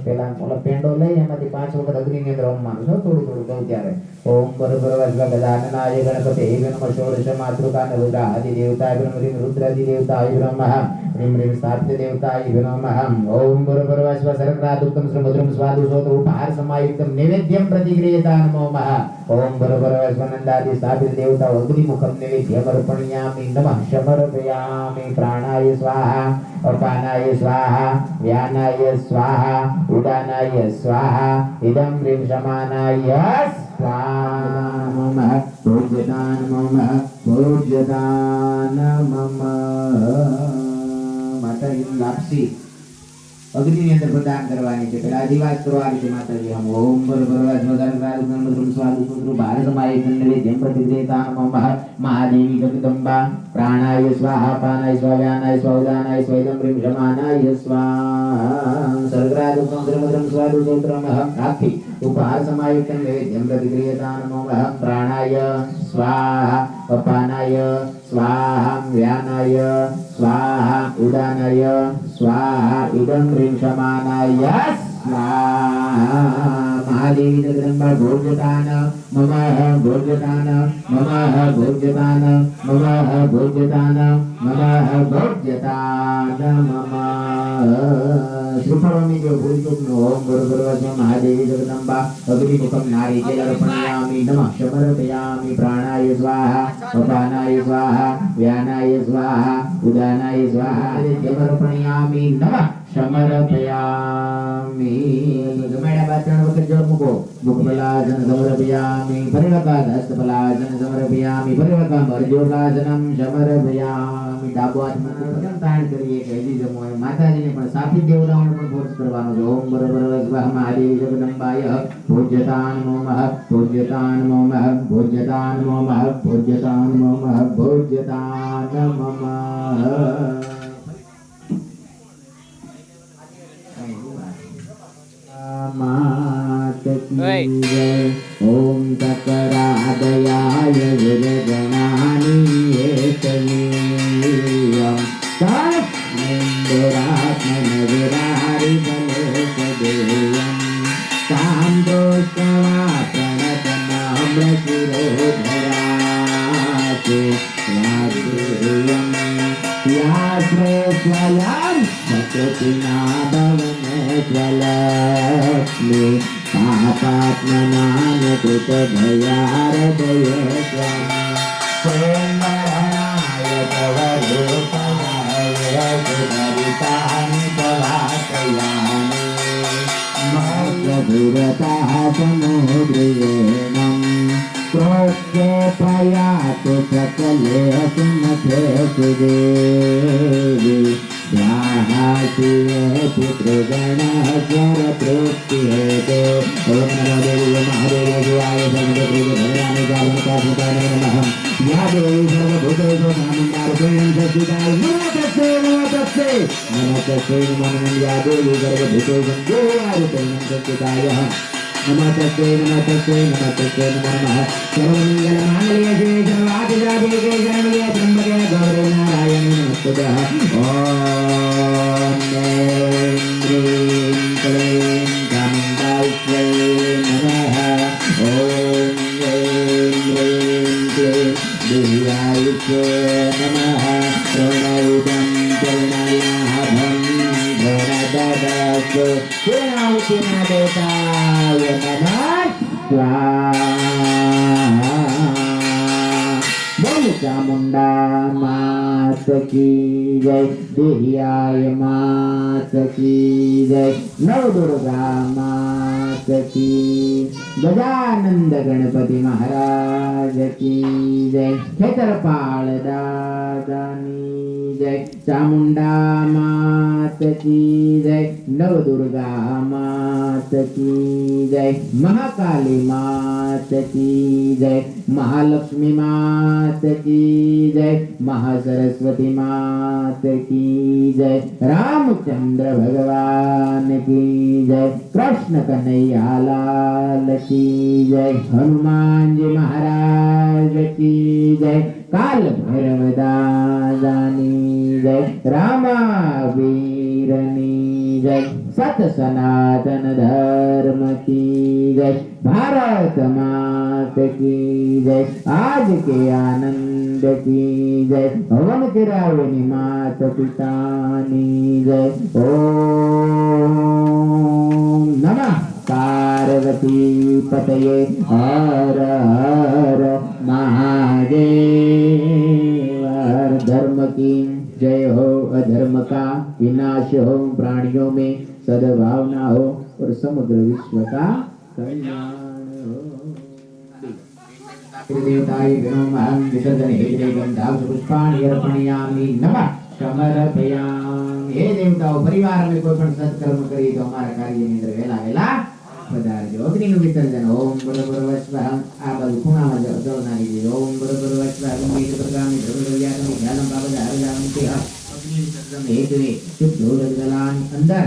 પેલા ઓલો પેંડો લઈ એમાંથી 5 વખત અગ્નિની અંદર હોમવાનું છે થોડું થોડું કહું ત્યારે ઓમ પરબ્રહ્મ ગજાનનાય ગણપતે નમઃ ષોડશ માતૃકાન રુદ્રાદિ દેવતાય બ્રહ્મ રુદ્રાદિ દેવતાય બ્રહ્મઃ ह्रीं ह्रीं स्थापित देवताय नमः ओम परब्रह्म सरक्रादुक्तम श्रीमद्रम स्वादु सोत उपहार समायुक्तम नैवेद्यम प्रतिक्रियता नमः ओम परब्रह्म नंदादि स्थापित देवता अग्निमुखम नैवेद्यम अर्पणयामि नमः समर्पयामि प्राणाय स्वाहा अपानाय स्वाहा व्यानाय स्वाहा उदानाय स्वाहा इदं ह्रीं समानाय स्वाहा नमः पूज्यतान मम माताजी लापसी अग्नि ની અંદર પ્રદાન કરવાની છે પેલા આદિવાસ કરવાની છે માતાજી હમ ઓમ પરબ્રહ્મ સ્વદાન સ્વાદુ સૂત્ર ભારતમાય કંડલે જેમ પ્રતિક્રિયતા નમઃ મહાદેવી જગદંબા प्राणाय स्वाहा पानाय स्वाव्यानाय स्वाउदानाय स्वैदं ह्रीं शमानाय स्वाहा सर्गरादुक्तं श्रीमद्रं स्वादु सूत्रमः आखि उपहार समायुक्तं नैवेद्यं प्रतिक्रियता नमः प्राणाय स्वाहा अपानाय स्वाहा व्यानाय स्वाहा उदानाय स्वाहा इदं ह्रीं शमानाय स्वाहा महादेवी जगदंबा भोज्यतान मम भोज्यतान मम भोज्यतान मम भोज्यतान मम भोज्यतान मम श्रीफलों में जो भूल चूक न हो गुरुगुरुवज्र महादेवी जगदंबा अग्निमुखम नारिकेलर्पणयामि नमः समर्पयामि प्राणाय स्वाहा अपानाय स्वाहा व्यानाय स्वाहा उदानाय स्वाहा समर्पणयामि नमः समर्पयामि जमेड़ा बात त्रण वखत जोर मुको मुखबलासन समर्पयामि परिवकाद हस्तबलासन समर्पयामि परिवका मरजोलासनम समर्पयामि डाबो हाथ मन પગમ તાણ કરીએ કે હજી જમો માતાજીને પણ સાથી દેવતાઓને પણ ફોર્સ કરવાનો છે ઓમ બરોબર સ્વાહ મહાદેવી જગદંબાય પૂજ્યતાન નમઃ પૂજ્યતાન નમઃ પૂજ્યતાન નમઃ પૂજ્યતાન નમઃ પૂજ્યતાન નમઃ मात की जय ओम सकरादयाय विरगणानि एकमेयं तस्मिन्दुरात्मन विरारि बलेशदेयं साम्रोष्टवा प्रणतनाम्रशिरोधरासु स्वादेयं याश्रे स्वयं सकृतिनादवने ज्वलक्ष्मी पापात्मनान कृतभयारदये त्वं स्वयंवरणाय तव रूपमय विरसुधरितानि तवाकयामि मौर्यधुरतः समुद्रियेणं क्रोध्ये प्रयातु सकले सुमथेषु देवी स्वाहाशिवे पितृगणः स्वरतृप्तिहेतो ओम नमो देवी महादेवी देवाय सर्वदेवी भद्राणि कालकासुताय नमः या देवी सर्वभूतेषु चामुण्डारूपेण संस्थिताय नमो तस्यै नमो तस्यै नमो या देवी सर्वभूतेषु देवारूपेण संस्थिताय नमो तस्यै नमो नमः सर्वमङ्गलमाङ्गल्ये शिवे सर्वार्थिसाधिके शरण्ये त्र्यम्बके गौरी नारायणी नमोस्तुते ॐ ह्रीं क्लीं चामुण्डायै नमः ॐ देव्यायुष्ये नमः प्रणयुतं प्रणयाभं प्रणददातु देवताय नमः स्वाहा बोल चामुंडा मात की जय देहियाय मात की जय नवदुर्गा मात की गजानंद गणपति महाराज की जय खेतरपाल दादानी जय चामुंडा मात की जय नवदुर्गा मात की जय महाकाली मात की जय महालक्ष्मी मात की जय महासरस्वती मात की जय रामचंद्र भगवान की जय कृष्ण कन्हैया लाल की जय हनुमान जी महाराज की जय काल भैरव दादानी जय रामावीरनी जय सत सनातन धर्म की जय भारत मात की जय आज के आनंद की जय हवन किरावनी मात पितानी जय ओम नमः पार्वती पतये हर हर महादेव धर्म की जय हो अधर्म का विनाश हो प्राणियों में सद्भावना हो और समग्र विश्व का कल्याण हो देवताय विनोमहं विसर्जन हेतु गंधाव पुष्पाणि अर्पणयामि नमः समर्पयामि हे देवताओं परिवार में कोई पण सत्कर्म करिए तो हमारा कार्य ની અંદર વેલા વેલા પધારજો અગ્નિનું વિસર્જન ઓમ બરોબર વસ્વહં આ બાજુ ખૂણામાં જળ નાખી દેજો ઓમ બરોબર વસ્વહં ગંભીર પ્રગામી ધર્મવ્યાકની ધ્યાન બાબત હરજામી તે અગ્નિ વિસર્જન હેતુએ શુદ્ધોદગલાની અંદર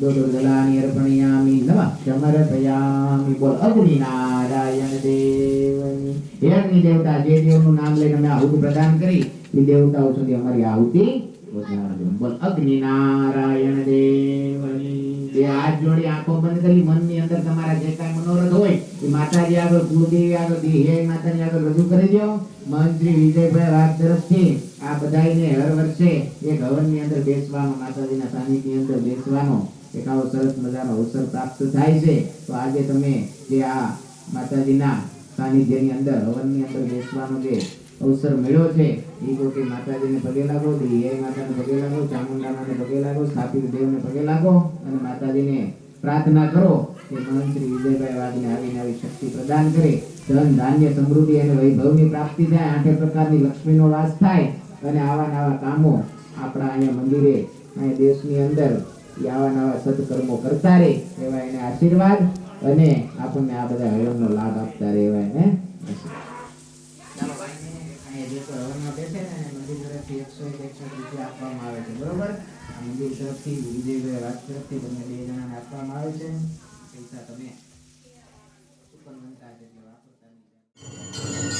દોદગલાની અર્પણયામિ નમઃ સમર્પયામિ બોલ અગ્નિ નારાયણ દેવની હે અગ્નિ દેવતા જે દેવનું નામ લઈને અમે આહુતિ પ્રદાન કરી એ દેવતાઓ સુધી અમારી આહુતિ પહોંચાડજો બોલ અગ્નિ નારાયણ દેવની બે હાથ જોડી આંખો બંધ કરી મનની અંદર તમારા જે કાંઈ મનોરથ હોય એ માતાજી આગળ કુળદેવી આગળ દેહી માતાજી આગળ રજૂ કરી દો મંત્રી વિજયભાઈ વાઘ તરફથી આ બધાયને હર વર્ષે એક હવનની અંદર બેસવાનો માતાજીના સાનિધ્યની અંદર બેસવાનો એક આવો સરસ મજાનો અવસર પ્રાપ્ત થાય છે તો આજે તમે જે આ માતાજીના સાનિધ્યની અંદર હવનની અંદર બેસવાનો જે અવસર મળ્યો છે એ કોઈ માતાજીને પગે લાગો દેહી માતાને પગે લાગો ચામુંડા માને પગે લાગો સ્થાપિત દેવને પગે લાગો અને માતાજીને પ્રાર્થના કરો કે મંત્રી વિજયભાઈ વાઘને આવીને આવી શક્તિ પ્રદાન કરે ધન ધાન્ય સમૃદ્ધિ અને વૈભવની પ્રાપ્તિ થાય આઠે પ્રકારની લક્ષ્મીનો વાસ થાય અને આવા નવા કામો આપણા અહીંયા મંદિરે અહીંયા દેશની અંદર એ આવા નવા સત્કર્મો કરતા રહે એવા એને આશીર્વાદ અને આપણને આ બધા હવનનો લાભ આપતા રહે એવા એને ચાલો અહીંયા જે કોઈ હવનમાં બેસે ને મંદિર તરફથી 101 રૂપિયા આપવામાં આવે છે બરોબર આ મંદિર તરફથી વિજયભાઈ વાઘ તરફથી તમને 2 જણાને આપવામાં આવે છે પૈસા તમે સુપરમંતા જેટલા વાપરતા નહીં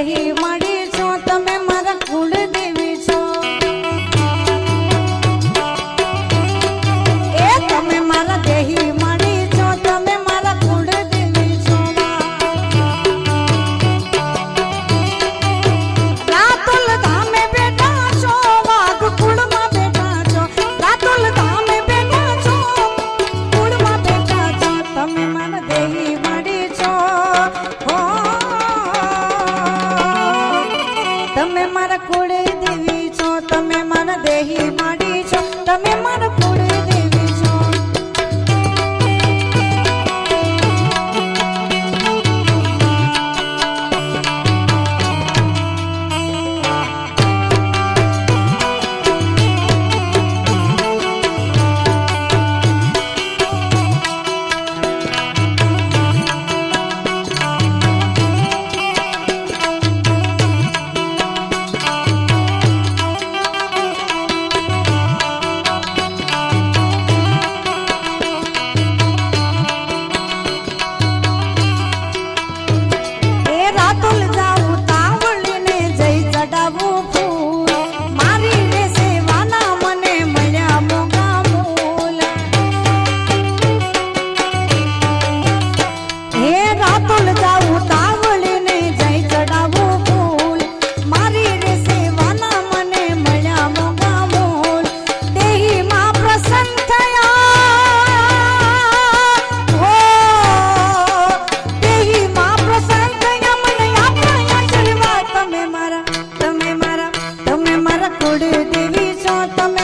દેહી મળી છો તમે મારા કુળ દેવી છો એ તમે મારા દેહી મળી છો તમે મારા કુળ દેવી છો રાતુલ ધામે બેઠા છો વાઘ કુળમાં બેઠા છો રાતુલ ધામે બેઠા છો કુળમાં બેઠા છો તમે મારા દેહી મળી છો હો તમે મારા કુળ દેવી છો તમે મારા દેહી મળી છો તમે મારા કુળ દેવી છો એ રાતુલ જાઉં તાવળીને જઈ ચડાવું ફૂલ મારી રે સેવાના મને મળ્યા મોગા મૂલ હે રાતુલ જાઉં તાવળીને જઈ ચડાવું ફૂલ મારી રે સેવાના મને મળ્યા મોગા મૂલ દેહીમાં પ્રસન્ન થયા હો દેહીમાં પ્રસન્ન થયા મને આપ્યા આશીર્વાદ તમે મારા કુળ દેવી છો તમે